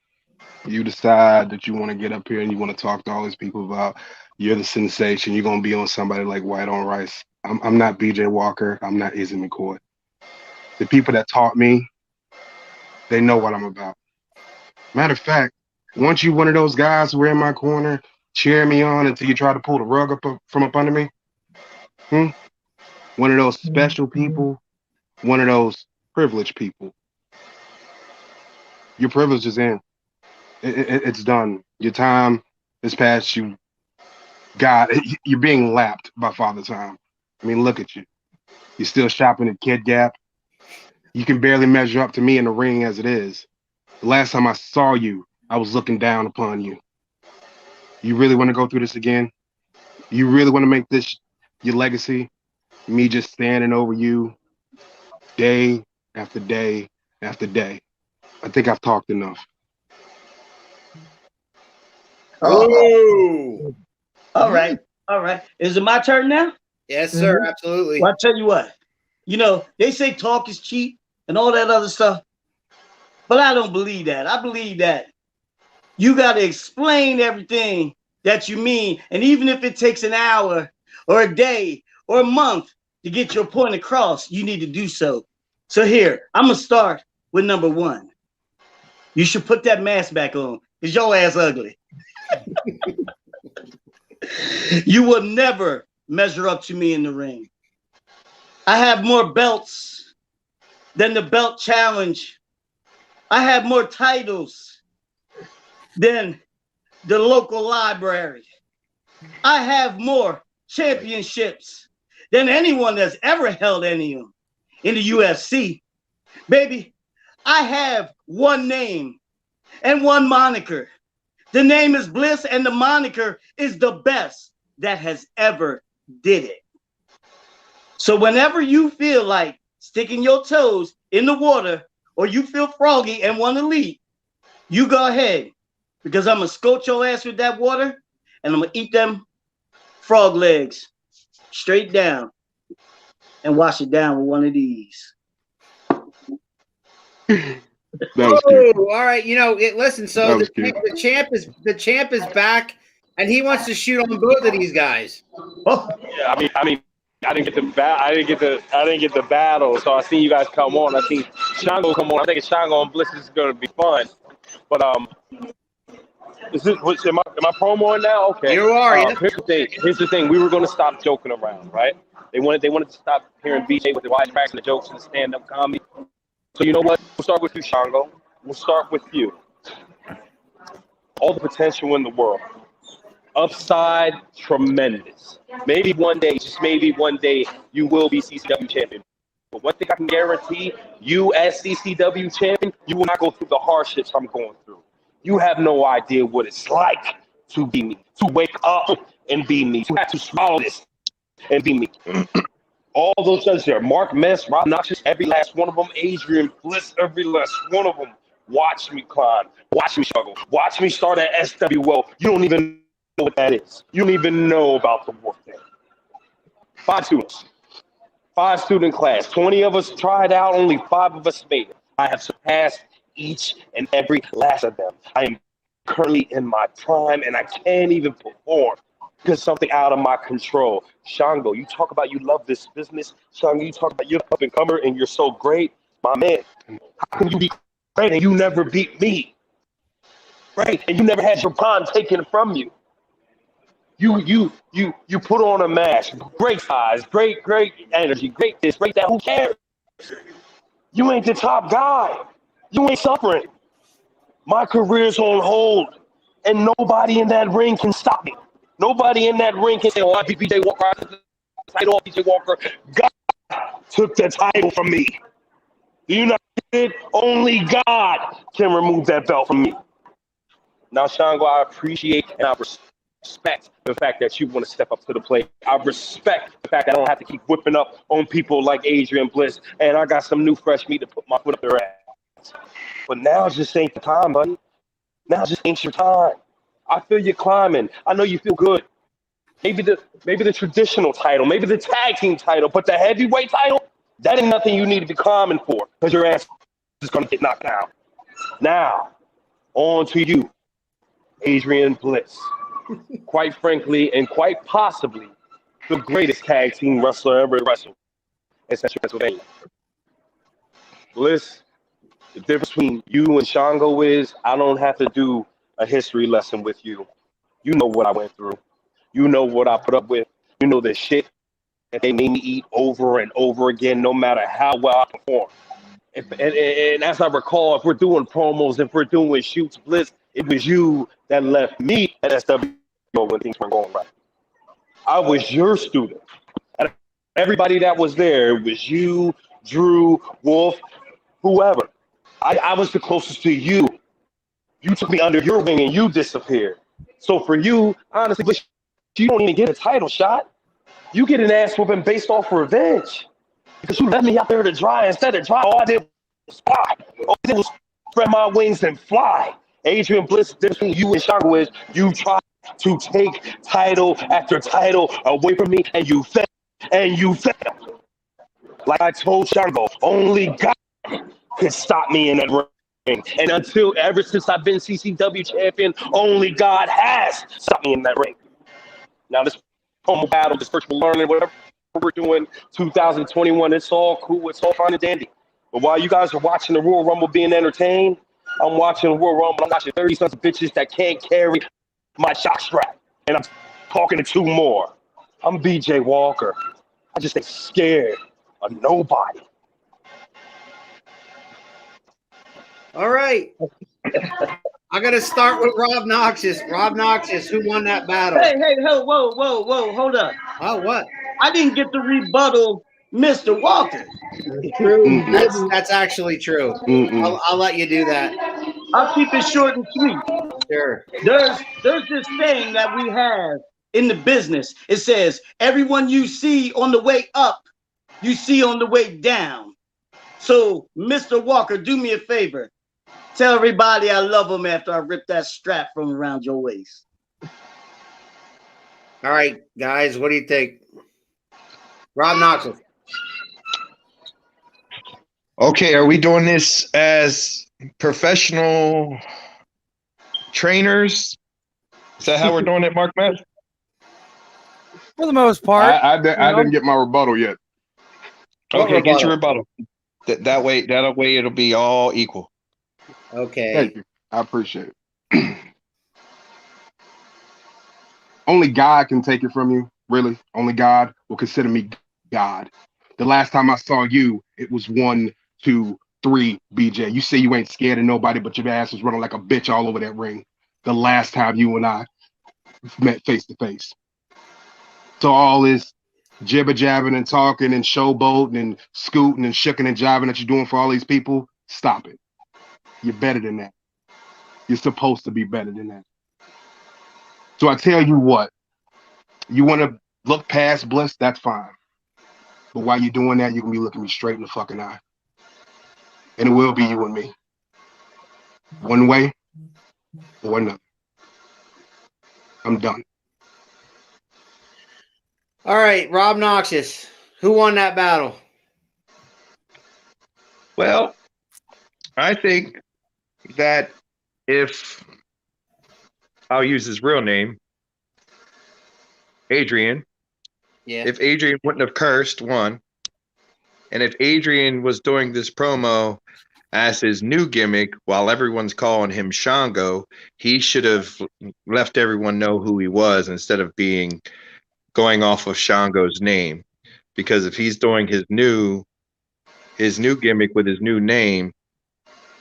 You decide that you want to get up here and you want to talk to all these people about you're the sensation. You're going to be on somebody like White on Rice. I'm not BJ Walker. I'm not Izzy McCoy. The people that taught me, they know what I'm about. Matter of fact, once you one of those guys who were in my corner, cheering me on until you try to pull the rug up from up under me, one of those special people, one of those privileged people. Your privilege is in. It's done. Your time is past. You're being lapped by Father Time. I mean, look at you. You're still shopping at Kid Gap. You can barely measure up to me in the ring as it is. The last time I saw you, I was looking down upon you. You really want to go through this again? You really want to make this your legacy? Me just standing over you day after day after day. I think I've talked enough. Oh. All right. All right. Is it my turn now? Yes, sir. Absolutely. Well, I'll tell you what. You know, they say talk is cheap and all that other stuff. But I don't believe that. I believe that you got to explain everything that you mean. And even if it takes an hour or a day or a month to get your point across, you need to do so. So here, I'm going to start with number one. You should put that mask back on because your ass ugly. You will never measure up to me in the ring. I have more belts than the belt challenge. I have more titles than the local library. I have more championships than anyone that's ever held any of them in the UFC. Baby, I have one name and one moniker. The name is Bliss, and the moniker is the best that has ever did it. So whenever you feel like sticking your toes in the water or you feel froggy and want to leave, you go ahead, because I'm going to scoat your ass with that water and I'm going to eat them frog legs straight down and wash it down with one of these. Oh, all right. You know, listen. So the champ is back, and he wants to shoot on both of these guys. Oh, yeah. I mean, I didn't get the battle. So I seen you guys come on. I seen Shango come on. I think Shango and Bliss is going to be fun. But am I promoing now? Okay. You are. Yeah. Here's the thing. We were going to stop joking around, right? They wanted to stop hearing BJ with the wide tracks and the jokes and the stand-up comedy. So you know what? We'll start with you, Shango. We'll start with you. All the potential in the world. Upside, tremendous. Maybe one day, just maybe one day, you will be CCW champion. But one thing I can guarantee, you as CCW champion, you will not go through the hardships I'm going through. You have no idea what it's like to be me, to wake up and be me, to have to swallow this and be me. All those judges there, Mark Mest, Rob Noxious, every last one of them, Adrian Bliss, every last one of them. Watch me climb, watch me struggle, watch me start at SWO. You don't even know what that is. You don't even know about the work there. 5 students, 5 student class, 20 of us tried out, only 5 of us made it. I have surpassed each and every last of them. I am currently in my prime and I can't even perform. Because something out of my control. Shango, you talk about you love this business. Shango, you talk about you're up and comer and you're so great. My man, how can you be great and you never beat me? Right? And you never had your prime taken from you. You put on a mask. Great size, great energy, great this, great that. Who cares? You ain't the top guy. You ain't suffering. My career's on hold. And nobody in that ring can stop me. Nobody in that ring can say, oh, I beat BJ Walker. I took the title off BJ Walker. God took the title from me. You know, only God can remove that belt from me. Now, Shango, I appreciate and I respect the fact that you want to step up to the plate. I respect the fact that I don't have to keep whipping up on people like Adrian Bliss, and I got some new fresh meat to put my foot up their ass. But now just ain't the time, buddy. Now just ain't your time. I feel you climbing. I know you feel good. Maybe the traditional title, maybe the tag team title, but the heavyweight title, that ain't nothing you need to be climbing for because your ass is going to get knocked down. Now, on to you, Adrian Bliss. Quite frankly and quite possibly the greatest tag team wrestler ever wrestled in Central Pennsylvania. Bliss, the difference between you and Shango is I don't have to do a history lesson with you. You know what I went through. You know what I put up with. You know the shit that they made me eat over and over again, no matter how well I perform. And as I recall, if we're doing promos, if we're doing shoots, Bliss, it was you that left me at SWO when things weren't going right. I was your student. And everybody that was there, it was you, Drew, Wolf, whoever. I was the closest to you. You took me under your wing and you disappeared. So for you, honestly, but you don't even get a title shot. You get an ass whooping based off revenge. Because you let me out there to dry. Instead of dry, all I did was fly. All I did was spread my wings and fly. Adrian Bliss, the difference between you and Shango is you try to take title after title away from me, and you fail. And you fail. Like I told Shango, only God can stop me in that ring. And ever since I've been CCW champion, only God has stopped me in that ring. Now this promo battle, this virtual learning, whatever we're doing, 2021, it's all cool, it's all fine and dandy. But while you guys are watching the Royal Rumble being entertained, I'm watching the Royal Rumble, I'm watching 30 sons of bitches that can't carry my shock strap. And I'm talking to two more. I'm BJ Walker. I just ain't scared of nobody. All right. I got to start with Rob Noxious. Rob Noxious, who won that battle? Hey, whoa, hold up. Oh, what? I didn't get to rebuttal Mr. Walker. True. That's actually true. I'll let you do that. I'll keep it short and sweet. Sure. There's this thing that we have in the business. It says, everyone you see on the way up, you see on the way down. So, Mr. Walker, do me a favor. Tell everybody I love them after I rip that strap from around your waist. All right, guys, what do you think? Rob Noxious. Okay, are we doing this as professional trainers? Is that how we're doing it, Mark Mest? For the most part. I didn't get my rebuttal yet. Okay, get your rebuttal. That way it'll be all equal. Okay. Thank you. I appreciate it. Only God can take it from you, really. Only God will consider me God. The last time I saw you, it was 1, 2, 3, BJ. You say you ain't scared of nobody, but your ass was running like a bitch all over that ring. The last time you and I met face to face. So all this jibber jabbing and talking and showboating and scooting and shucking and jiving that you're doing for all these people, stop it. You're better than that. You're supposed to be better than that. So I tell you what, you want to look past Bliss, that's fine. But while you're doing that, you're going to be looking me straight in the fucking eye. And it will be you and me. One way or another. I'm done. All right, Rob Noxious. Who won that battle? Well, I think that if I'll use his real name, Adrian. Yeah. If Adrian wouldn't have cursed, one. And if Adrian was doing this promo as his new gimmick while everyone's calling him Shango, he should have left everyone know who he was instead of going off of Shango's name. Because if he's doing his new gimmick with his new name,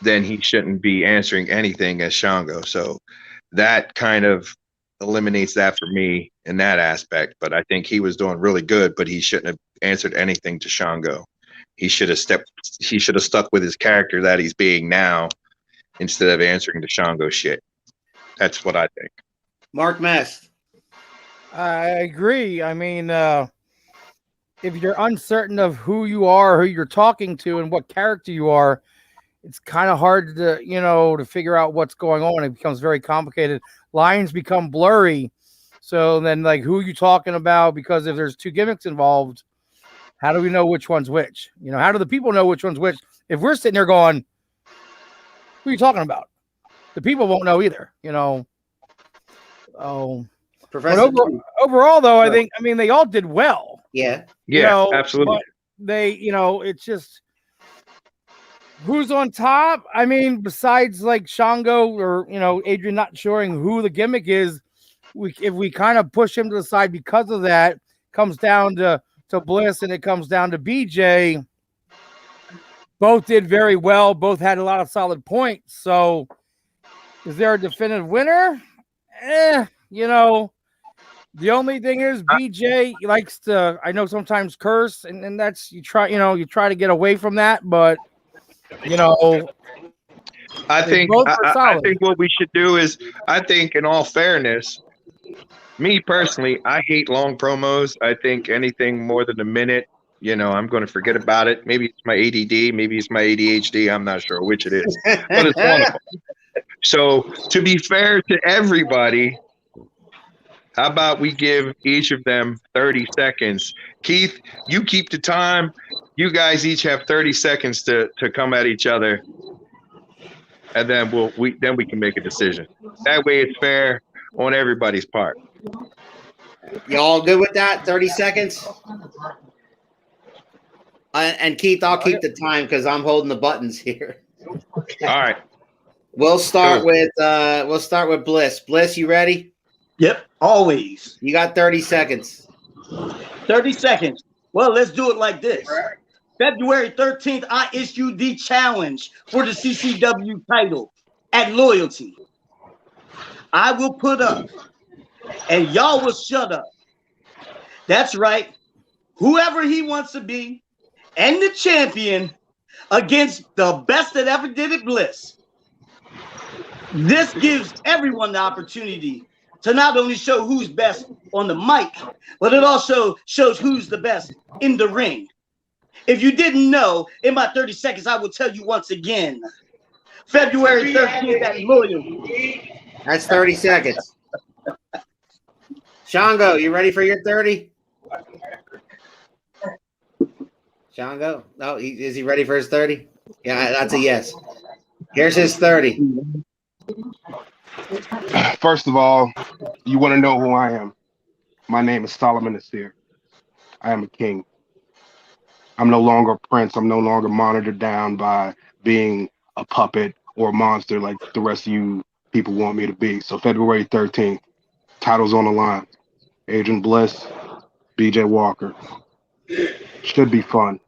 then he shouldn't be answering anything as Shango. So that kind of eliminates that for me in that aspect. But I think he was doing really good, but he shouldn't have answered anything to Shango. He should have stuck with his character that he's being now instead of answering to Shango shit. That's what I think. Mark Mest. I agree. I mean, if you're uncertain of who you are, who you're talking to, and what character you are, it's kind of hard to, to figure out what's going on. It becomes very complicated. Lines become blurry. So then, like, who are you talking about? Because if there's two gimmicks involved, how do we know which one's which? How do the people know which one's which? If we're sitting there going, who are you talking about? The people won't know either, Oh, overall, though, I mean, they all did well. Yeah. Yeah, absolutely. They, it's just who's on top. I mean, besides like Shango or, Adrian not showing who the gimmick is, if we kind of push him to the side because of that, comes down to Bliss and it comes down to BJ. Both did very well. Both had a lot of solid points. So is there a definitive winner? The only thing is BJ likes to, I know sometimes curse and that's, you try to get away from that, but I They think both were I solid. think what we should do is, I think in all fairness, me personally, I hate long promos. I think anything more than a minute, I'm going to forget about it. Maybe it's my ADD, maybe it's my ADHD. I'm not sure which it is, but it's one of them. So to be fair to everybody, how about we give each of them 30 seconds? Keith, you keep the time. You guys each have 30 seconds to come at each other, and then we can make a decision. That way, it's fair on everybody's part. You all good with that? 30 seconds. And Keith, I'll keep the time because I'm holding the buttons here. All right. We'll start with Bliss. Bliss, you ready? Yep, always. You got 30 seconds. 30 seconds. Well, let's do it like this. February 13th, I issued the challenge for the CCW title at Loyalty. I will put up, and y'all will shut up. That's right. Whoever he wants to be, and the champion against the best that ever did it, Bliss. This gives everyone the opportunity to not only show who's best on the mic, but it also shows who's the best in the ring. If you didn't know, in my 30 seconds, I will tell you once again. February 13th at Loyalty. That's 30 seconds. Shango, you ready for your 30? Shango? No, is he ready for his 30? Yeah, that's a yes. Here's his 30. First of all, you want to know who I am. My name is Solomon Nasir. I am a king. I'm no longer a prince. I'm no longer monitored down by being a puppet or a monster like the rest of you people want me to be. So February 13th, titles on the line. Agent Bliss, BJ Walker. Should be fun.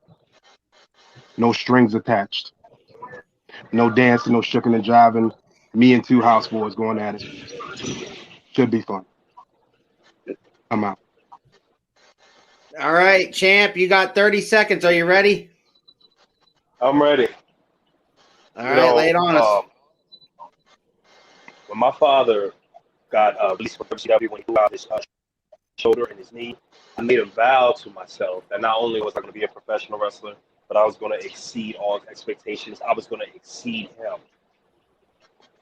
No strings attached. No dancing, no shucking and jiving. Me and two houseboys going at it. Should be fun. I'm out. All right, champ, you got 30 seconds. Are you ready? I'm ready. All right, lay it on us. When my father got released from WCW, when he blew out his shoulder and his knee, I made a vow to myself that not only was I going to be a professional wrestler, but I was going to exceed all expectations. I was going to exceed him.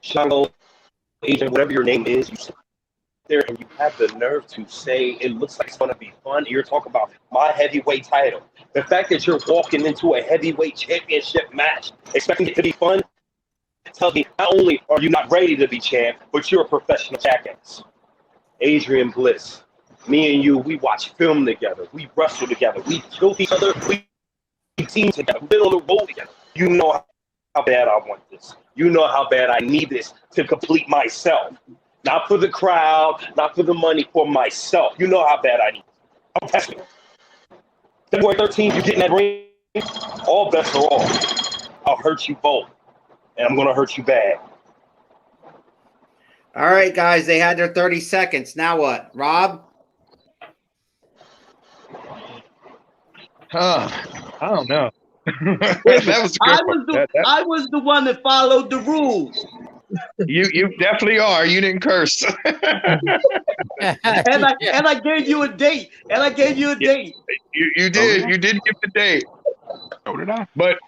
Shango, agent, whatever your name is, you sit there and you have the nerve to say it looks like it's going to be fun. You're talking about my heavyweight title. The fact that you're walking into a heavyweight championship match expecting it to be fun tells me not only are you not ready to be champ, but you're a professional jackass. Adrian Bliss, me and you, we watch film together. We wrestle together. We kill each other. We team together. We've been on the road together. You know how bad I want this. You know how bad I need this to complete myself. Not for the crowd, not for the money, for myself. You know how bad I need it. I'm testing it. February 13th, you get in that ring, all bets are off. I'll hurt you both, and I'm going to hurt you bad. All right, guys, they had their 30 seconds. Now what? Rob? I don't know. That was I was the one that followed the rules. You definitely are. You didn't curse. and I gave you a date. You did. You did give the date. So did I. But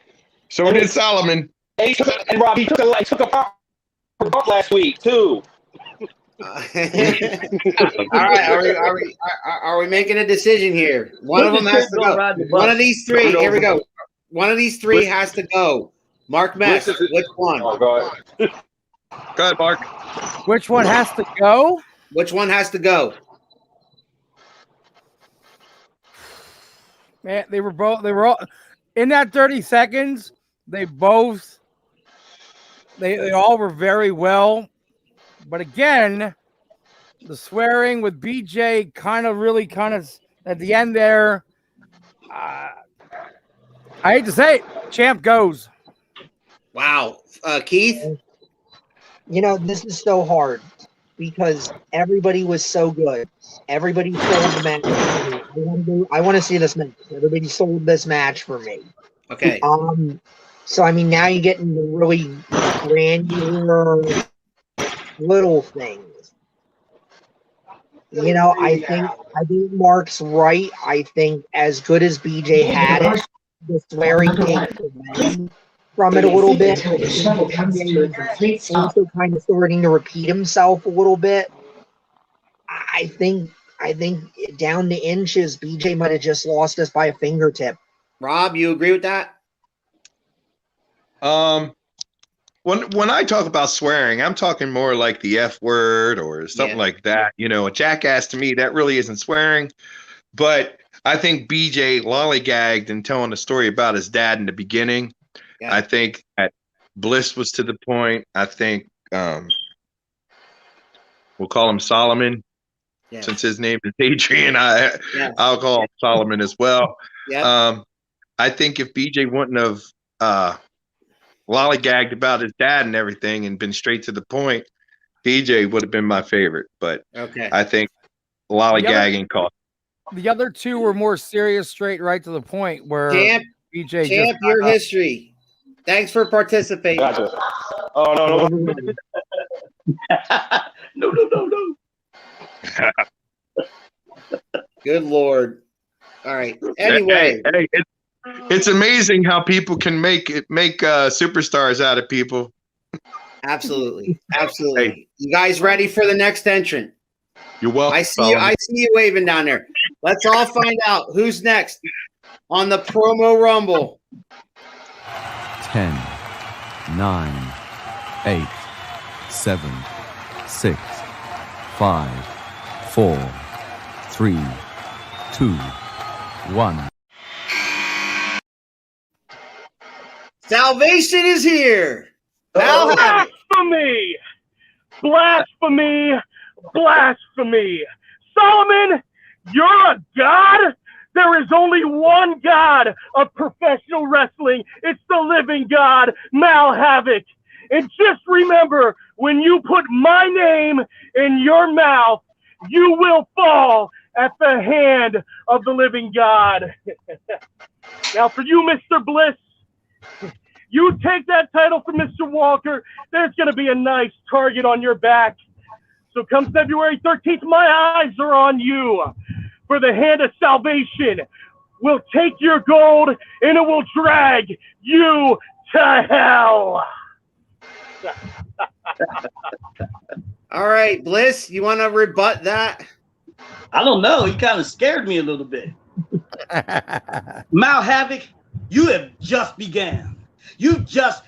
so did Solomon. And Rob, he took a bump last week too. All right, are we making a decision here? One of them has to go. One of these three. Here we go. One of these three has to go. Mark Mest, which one? Oh, go ahead. Go ahead, Mark. Which one has to go? Which one has to go? Man, they were all in that 30 seconds. They all were very well. But again, the swearing with BJ kind of at the end there. I hate to say it, champ goes. Wow. Keith? You know, this is so hard because everybody was so good. Everybody sold the match for me. I want to see this match. Everybody sold this match for me. Okay. So I mean, now you get into really granular little things. You know, I think Mark's right. I think as good as BJ had it, the swearing takes away from it a little bit. BJ also kind of starting to repeat himself a little bit. I think down to inches, BJ might have just lost us by a fingertip. Rob, you agree with that? When I talk about swearing, I'm talking more like the F word or something like that. You know, a jackass to me, that really isn't swearing. But I think BJ lollygagged and telling a story about his dad in the beginning. Yeah. I think that Bliss was to the point. I think we'll call him Solomon. Yeah. Since his name is Adrian, I'll call him Solomon as well. Yeah. I think if BJ wouldn't have lollygagged about his dad and everything and been straight to the point, BJ would have been my favorite. But I think lollygagging cost. The other two were more serious, straight right to the point. Where BJ Champ, your history. Thanks for participating. Gotcha. Oh no. No. Good Lord. All right. Anyway. Hey, it's amazing how people can make superstars out of people. Absolutely. Hey. You guys ready for the next entrant? You're welcome. I see you waving down there. Let's all find out who's next on the promo rumble. 10, 9, 8, 7, 6, 5, 4, 3, 2, 1. Salvation is here. Blasphemy! Blasphemy! Blasphemy! Solomon, you're a god? There is only one god of professional wrestling. It's the living God, Mal Havoc. And just remember, when you put my name in your mouth, you will fall at the hand of the living God. Now, for you, Mr. Bliss, you take that title from Mr. Walker, there's going to be a nice target on your back. So come February 13th, my eyes are on you. For the hand of salvation will take your gold and it will drag you to hell. All right, Bliss, you want to rebut that? I don't know. He kind of scared me a little bit. Mal Havoc, you have just began. You just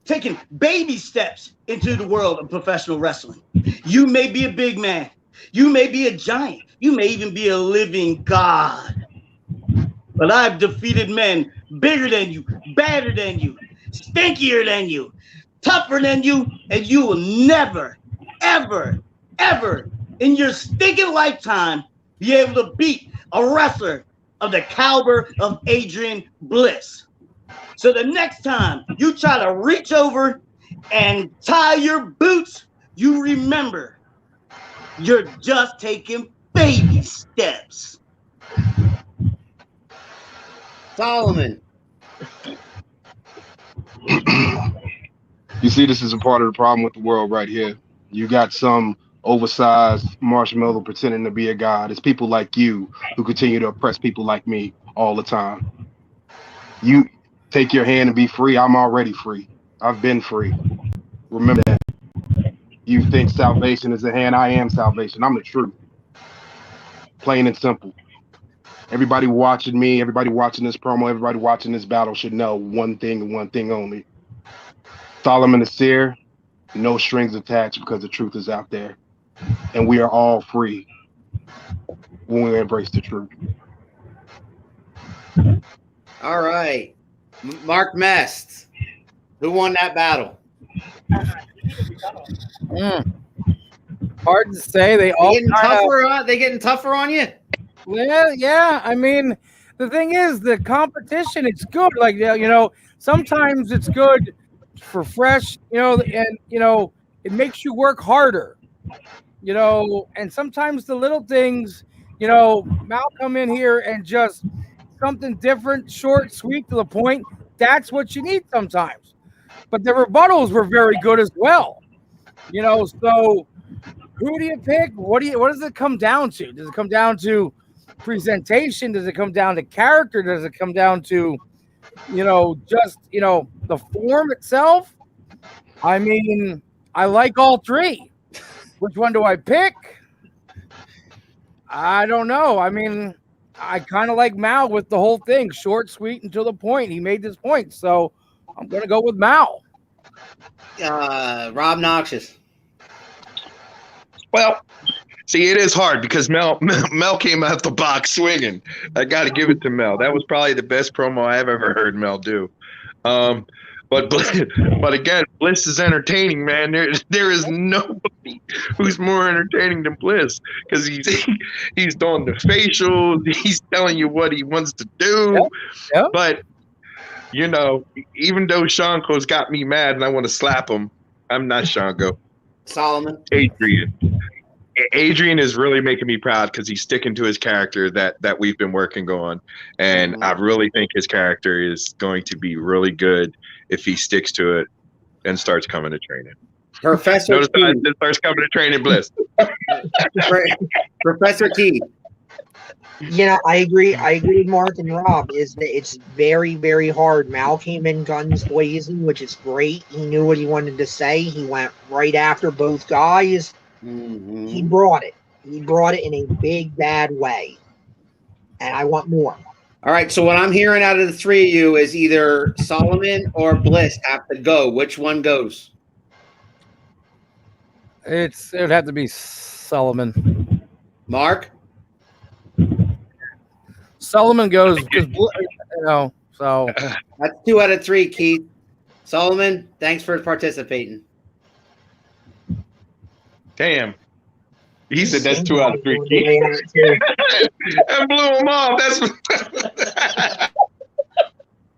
taken baby steps into the world of professional wrestling. You may be a big man. You may be a giant. You may even be a living god. But I've defeated men bigger than you, badder than you, stinkier than you, tougher than you, and you will never, ever, ever in your stinking lifetime be able to beat a wrestler of the caliber of Adrian Bliss. So the next time you try to reach over and tie your boots, you remember you're just taking baby steps. Solomon. You see, this is a part of the problem with the world right here. You got some oversized marshmallow pretending to be a god. It's people like you who continue to oppress people like me all the time. You take your hand and be free. I'm already free. I've been free. Remember that. You think salvation is a hand. I am salvation. I'm the truth. Plain and simple. Everybody watching me, everybody watching this promo, everybody watching this battle should know one thing and one thing only. Solomon is here, no strings attached because the truth is out there. And we are all free when we embrace the truth. All right. Mark Mest, who won that battle? Hard to say. They getting tougher on you? Yeah. I mean, the thing is, the competition, it's good. Like, sometimes it's good for fresh, and, it makes you work harder, and sometimes the little things, Mal come in here and just something different, short, sweet, to the point. that's what you need sometimes. But the rebuttals were very good as well. You know, so who do you pick? What does it come down to? Does it come down to presentation? Does it come down to character? Does it come down to, just, the form itself? I mean, I like all three. Which one do I pick? I don't know. I mean, I kind of like Mal with the whole thing. Short, sweet, and to the point. He made this point. So I'm going to go with Mal. Rob Noxious. Well, see, it is hard because Mel came out the box swinging. I got to give it to Mel. That was probably the best promo I've ever heard Mel do. But again, Bliss is entertaining, man. There is nobody who's more entertaining than Bliss because he's doing the facials. He's telling you what he wants to do. Yep. But, even though Shanko's got me mad and I want to slap him, I'm not Shanko. Solomon. Adrian is really making me proud because he's sticking to his character that we've been working on. And I really think his character is going to be really good if he sticks to it and starts coming to training. Professor Keith. Starts coming to training Bliss. Professor Keith. I agree with Mark and Rob, is that it's very, very hard. Mal came in guns blazing, which is great. He knew what he wanted to say. He went right after both guys. Mm-hmm. He brought it. He brought it in a big, bad way. And I want more. All right, so what I'm hearing out of the three of you is either Solomon or Bliss have to go. Which one goes? It would have to be Solomon. Mark? Solomon goes because, so. That's 2 out of 3, Keith. Solomon, thanks for participating. Damn. He said that's 2 out of 3 Keith. I blew him off.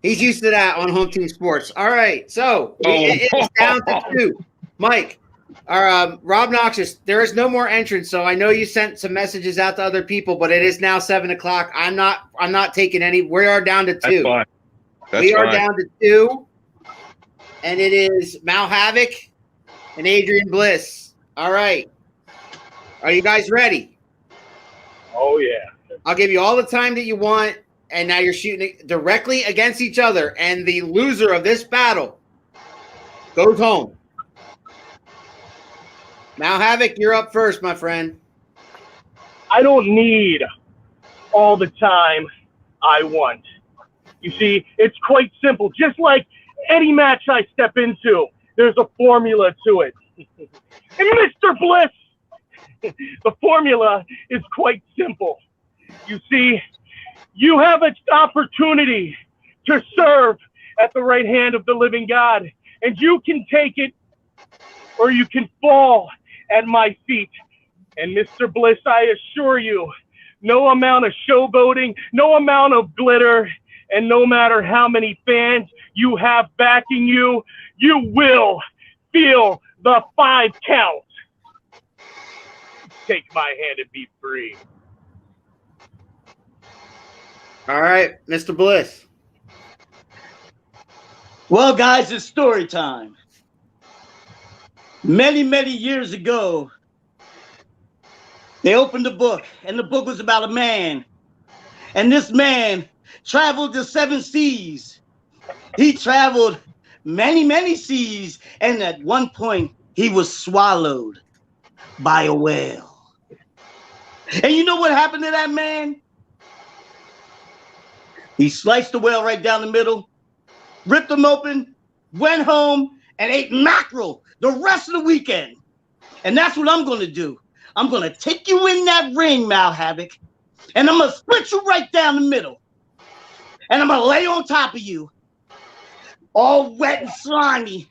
He's used to that on Home Team Sports. All right, so it's down to 2. Mike, Rob Noxious, there is no more entrance, so I know you sent some messages out to other people, but it is now 7:00. I'm not taking any. We are down to 2. That's fine. We are down to 2, and it is Mal Havoc and Adrian Bliss. All right, are you guys ready? Oh yeah. I'll give you all the time that you want, and now you're shooting it directly against each other, and the loser of this battle goes home. Mal Havoc, you're up first, my friend. I don't need all the time I want. You see, it's quite simple. Just like any match I step into, there's a formula to it. And Mr. Bliss, the formula is quite simple. You see, you have an opportunity to serve at the right hand of the living God, and you can take it or you can fall at my feet. And Mr. Bliss, I assure you, no amount of showboating, no amount of glitter, and no matter how many fans you have backing you, you will feel the 5 count. Take my hand and be free. All right, Mr. Bliss. Well, guys, it's story time. Many, many years ago, they opened a book, and the book was about a man. And this man traveled the 7 seas. He traveled many, many seas, and at one point, he was swallowed by a whale. And you know what happened to that man? He sliced the whale right down the middle, ripped him open, went home, and ate mackerel the rest of the weekend. And that's what I'm going to do. I'm going to take you in that ring, Mal Havoc, and I'm going to split you right down the middle. And I'm going to lay on top of you, all wet and slimy.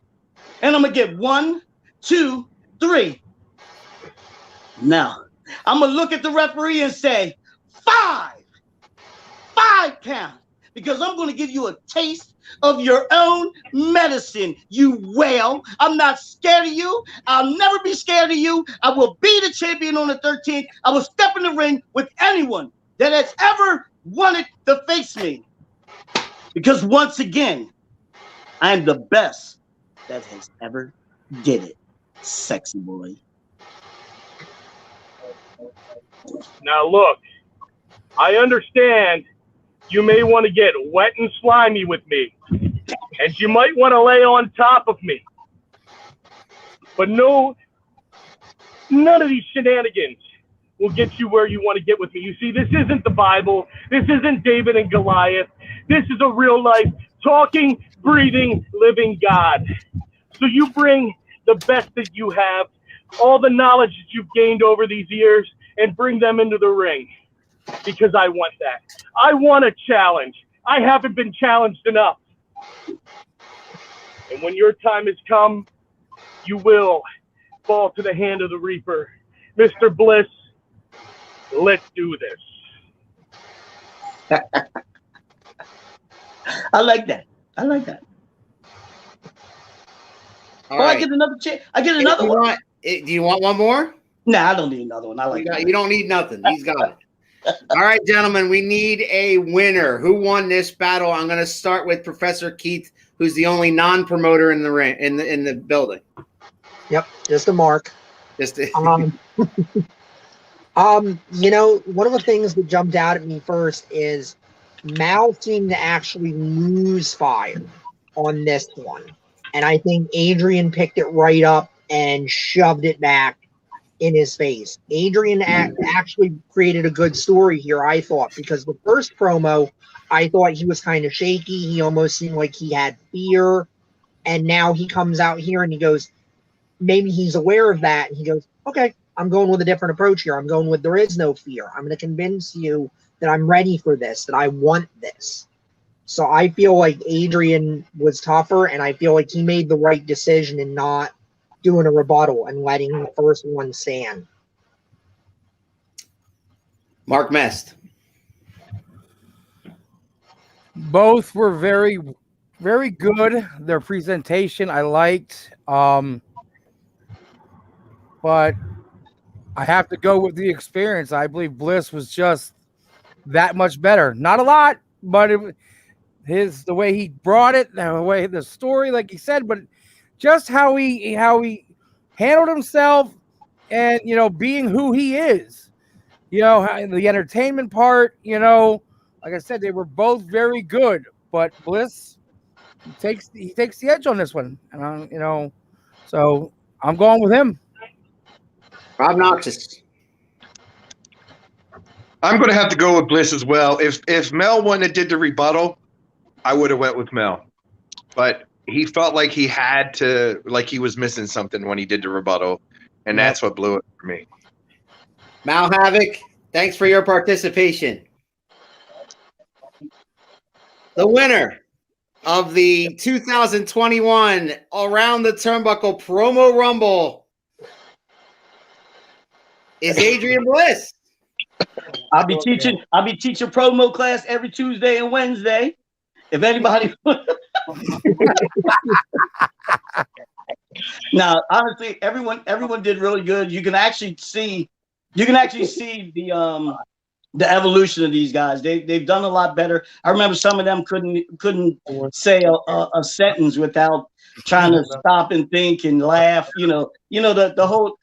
And I'm going to get 1, 2, 3. Now, I'm going to look at the referee and say, 5 count, because I'm going to give you a taste of your own medicine, you whale. I'm not scared of you. I'll never be scared of you. I will be the champion on the 13th. I will step in the ring with anyone that has ever wanted to face me. Because once again, I'm the best that has ever did it, sexy boy. Now look, I understand you may want to get wet and slimy with me, and you might want to lay on top of me. But no, none of these shenanigans will get you where you want to get with me. You see, this isn't the Bible. This isn't David and Goliath. This is a real life, talking, breathing, living God. So you bring the best that you have, all the knowledge that you've gained over these years, and bring them into the ring. Because I want that. I want a challenge. I haven't been challenged enough. And when your time has come, you will fall to the hand of the Reaper. Mr. Bliss, let's do this. I like that. I like that. All right. I get another chance. I get another one. Do you want one more? Nah, I don't need another one. I like that. You don't need nothing. He's got it. All right, gentlemen, we need a winner. Who won this battle? I'm going to start with Professor Keith, who's the only non-promoter in the ring in the building. Yep, just a mark. Just a you know, one of the things that jumped out at me first is Mal seemed to actually lose fire on this one. And I think Adrian picked it right up and shoved it back in his face. Adrian actually created a good story here, I thought, because the first promo, I thought he was kind of shaky. He almost seemed like he had fear. And now he comes out here and he goes, maybe he's aware of that. And he goes, okay, I'm going with a different approach here. I'm going with there is no fear. I'm going to convince you that I'm ready for this, that I want this. So I feel like Adrian was tougher, and I feel like he made the right decision in not doing a rebuttal and letting the first one stand. Mark Mest. Both were very, very good. Their presentation I liked. But I have to go with the experience. I believe Bliss was just that much better. Not a lot, but the way he brought it, the way the story, like he said, but just how he handled himself, and being who he is, the entertainment part, like I said, they were both very good, but Bliss takes the edge on this one, and so I'm going with him. Rob Noxious. I'm going to have to go with Bliss as well. If Mel wouldn't have did the rebuttal, I would have went with Mel. But he felt like he had to, like he was missing something when he did the rebuttal, and that's what blew it for me. Mal Havoc, thanks for your participation. The winner of the 2021 Around the Turnbuckle Promo Rumble is Adrian Bliss. I'll be teaching promo class every Tuesday and Wednesday. If anybody now, honestly, everyone did really good. You can actually see the evolution of these guys. They've done a lot better. I remember some of them couldn't say a sentence without trying to stop and think and laugh. The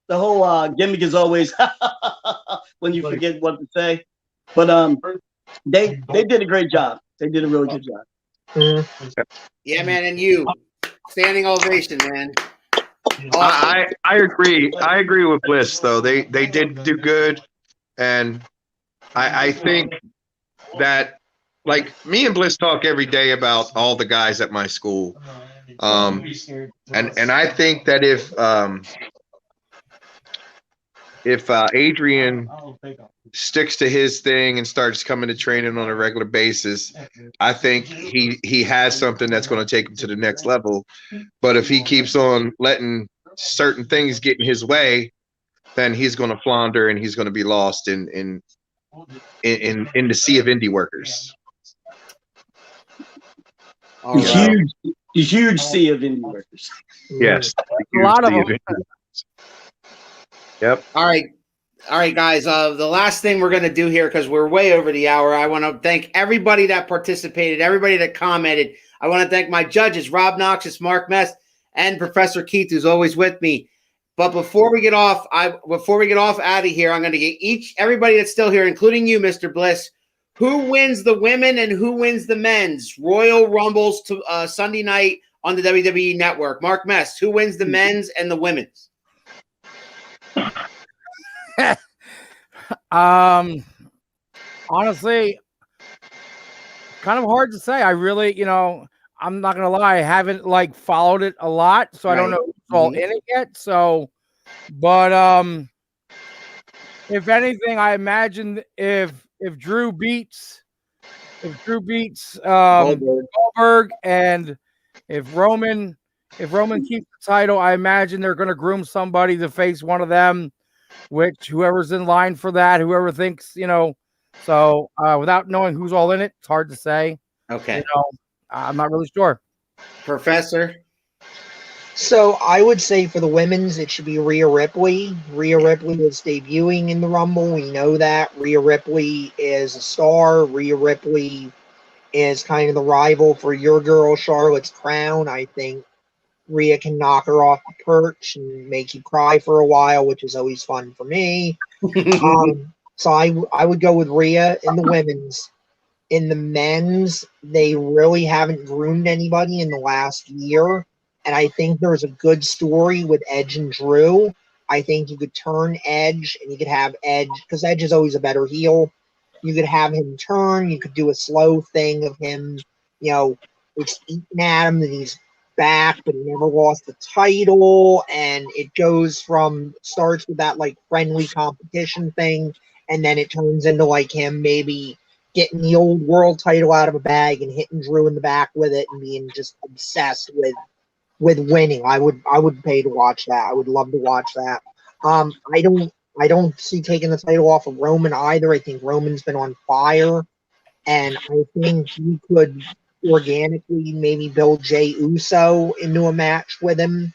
whole gimmick is always when you forget what to say. But they did a great job. They did a really good job. Mm-hmm. Yeah, man, and you standing ovation, man. Awesome. I agree. I agree with Bliss though. They did do good, and I think that, like, me and Bliss talk every day about all the guys at my school, and I think that if Adrian sticks to his thing and starts coming to training on a regular basis, I think he has something that's going to take him to the next level. But if he keeps on letting certain things get in his way, then he's going to flounder and he's going to be lost in the sea of indie workers. Huge sea of indie workers. Yes, a lot of them. Yep. All right, guys. The last thing we're going to do here, because we're way over the hour, I want to thank everybody that participated, everybody that commented. I want to thank my judges, Rob Noxious, Mark Mest, and Professor Keith, who's always with me. But before we get off out of here, I'm going to get everybody that's still here, including you, Mr. Bliss, who wins the women and who wins the men's Royal Rumbles to Sunday night on the WWE Network. Mark Mest, who wins the men's and the women's? Honestly, kind of hard to say. I really, I'm not gonna lie, I haven't followed it a lot, so I don't know who's all in it yet. So, but if anything, I imagine if Drew beats Goldberg, and if Roman keeps the title, I imagine they're gonna groom somebody to face one of them, which whoever's in line for that, whoever thinks, So without knowing who's all in it, it's hard to say. Okay. I'm not really sure. Professor? So I would say for the women's, it should be Rhea Ripley. Rhea Ripley is debuting in the Rumble. We know that. Rhea Ripley is a star. Rhea Ripley is kind of the rival for your girl, Charlotte's crown. I think Rhea can knock her off the perch and make you cry for a while, which is always fun for me. So I would go with Rhea in the women's. In the men's, they really haven't groomed anybody in the last year. And I think there's a good story with Edge and Drew. I think you could turn Edge and you could have Edge, because Edge is always a better heel. You could have him turn. You could do a slow thing of him, it's eating at him, and he's back, but he never lost the title. And it starts with that friendly competition thing. And then it turns into him maybe getting the old world title out of a bag and hitting Drew in the back with it and being just obsessed with winning. I would pay to watch that. I would love to watch that. I don't see taking the title off of Roman either. I think Roman's been on fire, and I think you could organically maybe build Jey Uso into a match with him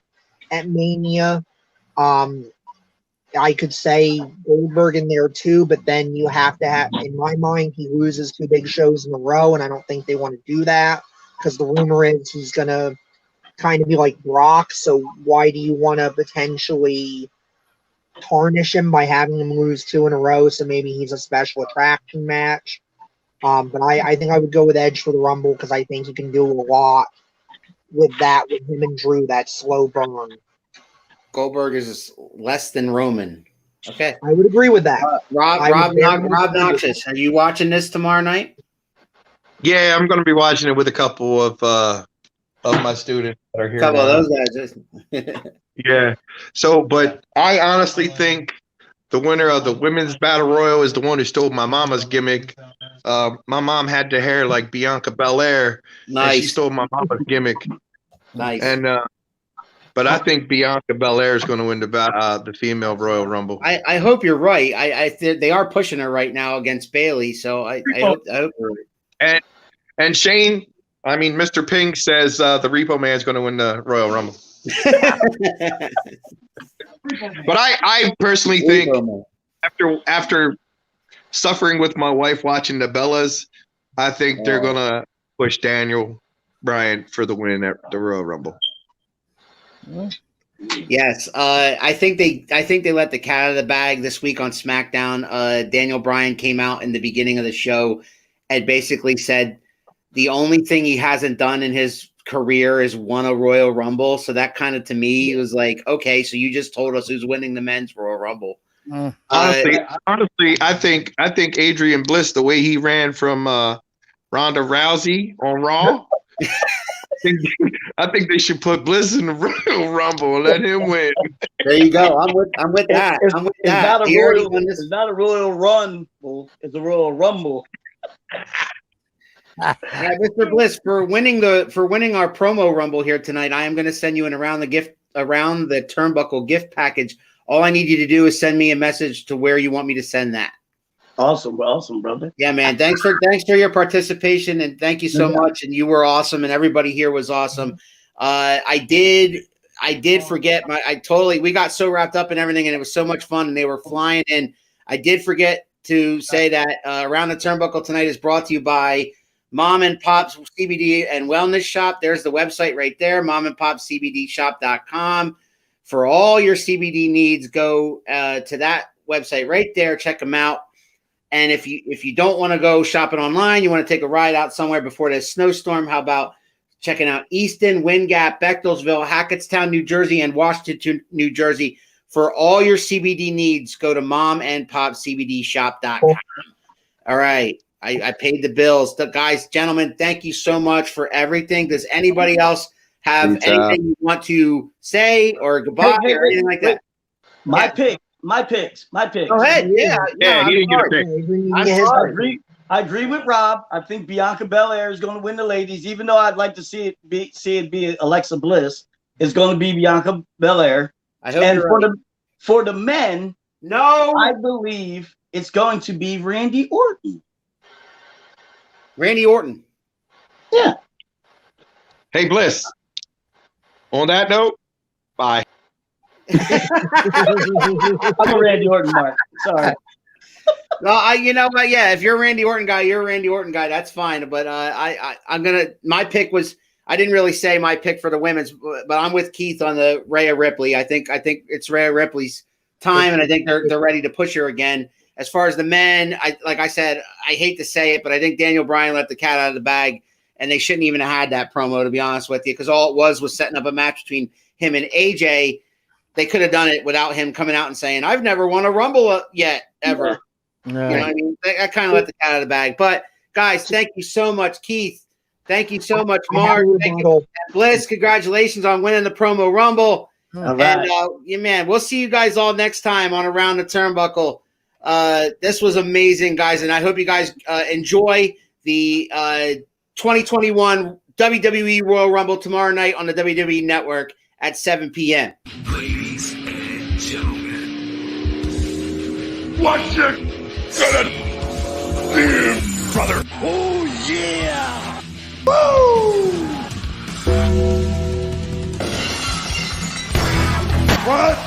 at Mania. I could say Goldberg in there too, but then you have to have, in my mind, he loses 2 big shows in a row, and I don't think they want to do that because the rumor is he's going to kind of be like Brock. So why do you want to potentially tarnish him by having him lose 2 in a row? So maybe he's a special attraction match. But I think I would go with Edge for the Rumble because I think he can do a lot with that, with him and Drew, that slow burn. Goldberg is less than Roman. Okay. I would agree with that. Rob Noxious, are you watching this tomorrow night? Yeah, I'm going to be watching it with a couple of my students that are here. A couple of those guys. Yeah. So, but I honestly think the winner of the women's battle royal is the one who stole my mama's gimmick. My mom had the hair like Bianca Belair. Nice. And she stole my mama's gimmick. Nice. And but I think Bianca Belair is going to win the female Royal Rumble. I hope you're right. They are pushing her right now against Bailey, so I hope you're right. And Shane, Mr. Pink says the Repo Man is going to win the Royal Rumble. But I personally think after suffering with my wife watching the Bellas, I think they're going to push Daniel Bryan for the win at the Royal Rumble. Yes, I think they let the cat out of the bag this week on SmackDown. Daniel Bryan came out in the beginning of the show and basically said the only thing he hasn't done in his career is won a Royal Rumble. So that kind of, to me, was like, okay, so you just told us who's winning the men's Royal Rumble. Honestly, I think Adrian Bliss, the way he ran from Ronda Rousey on Raw. I think they should put Bliss in the Royal Rumble and let him win. There you go. I'm with that. I'm with that. It's not a Royal Rumble. It's a Royal Rumble. Mr. Bliss, for winning our promo Rumble here tonight, I am going to send you an around the Turnbuckle gift package. All I need you to do is send me a message to where you want me to send that. Awesome, brother. Yeah, man. Thanks for your participation, and thank you so much. And you were awesome, and everybody here was awesome. I did forget we got so wrapped up in everything, and it was so much fun, and they were flying in. I did forget to say that Around the Turnbuckle tonight is brought to you by Mom and Pop's CBD and Wellness Shop. There's the website right there, momandpopcbdshop.com. For all your CBD needs, go to that website right there. Check them out. And if you don't want to go shopping online, you want to take a ride out somewhere before the snowstorm, how about checking out Easton, Wind Gap, Bechtelsville, Hackettstown, New Jersey, and Washington, New Jersey. For all your CBD needs, go to momandpopcbdshop.com. All right. I paid the bills. Guys, gentlemen, thank you so much for everything. Does anybody else have anything you want to say or goodbye or anything like that? My picks. Go ahead. Yeah, he didn't get a pick. I agree with Rob. I think Bianca Belair is going to win the ladies, even though I'd like to see it be Alexa Bliss. It's going to be Bianca Belair. I hope for the men, I believe it's going to be Randy Orton. Randy Orton. Yeah. Hey, Bliss. On that note, bye. I'm a Randy Orton mark. Sorry. No, you know what? Yeah, if you're a Randy Orton guy, you're a Randy Orton guy. That's fine. But I'm gonna. My pick was. I didn't really say my pick for the women's, but I'm with Keith on the Rhea Ripley. I think it's Rhea Ripley's time, and I think they're ready to push her again. As far as the men, like I said, I hate to say it, but I think Daniel Bryan let the cat out of the bag, and they shouldn't even have had that promo, to be honest with you, because all it was setting up a match between him and AJ. They could have done it without him coming out and saying, "I've never won a Rumble yet, ever." You know what I mean? I kind of let the cat out of the bag. But guys, thank you so much, Keith. Thank you so much, Mark. Thank you, Bliss. Congratulations on winning the promo Rumble. All right. And man, we'll see you guys all next time on Around the Turnbuckle. This was amazing, guys, and I hope you guys enjoy the 2021 WWE Royal Rumble tomorrow night on the WWE Network at 7 p.m. Ladies and gentlemen, what you gonna do, brother? Oh yeah! Woo! What?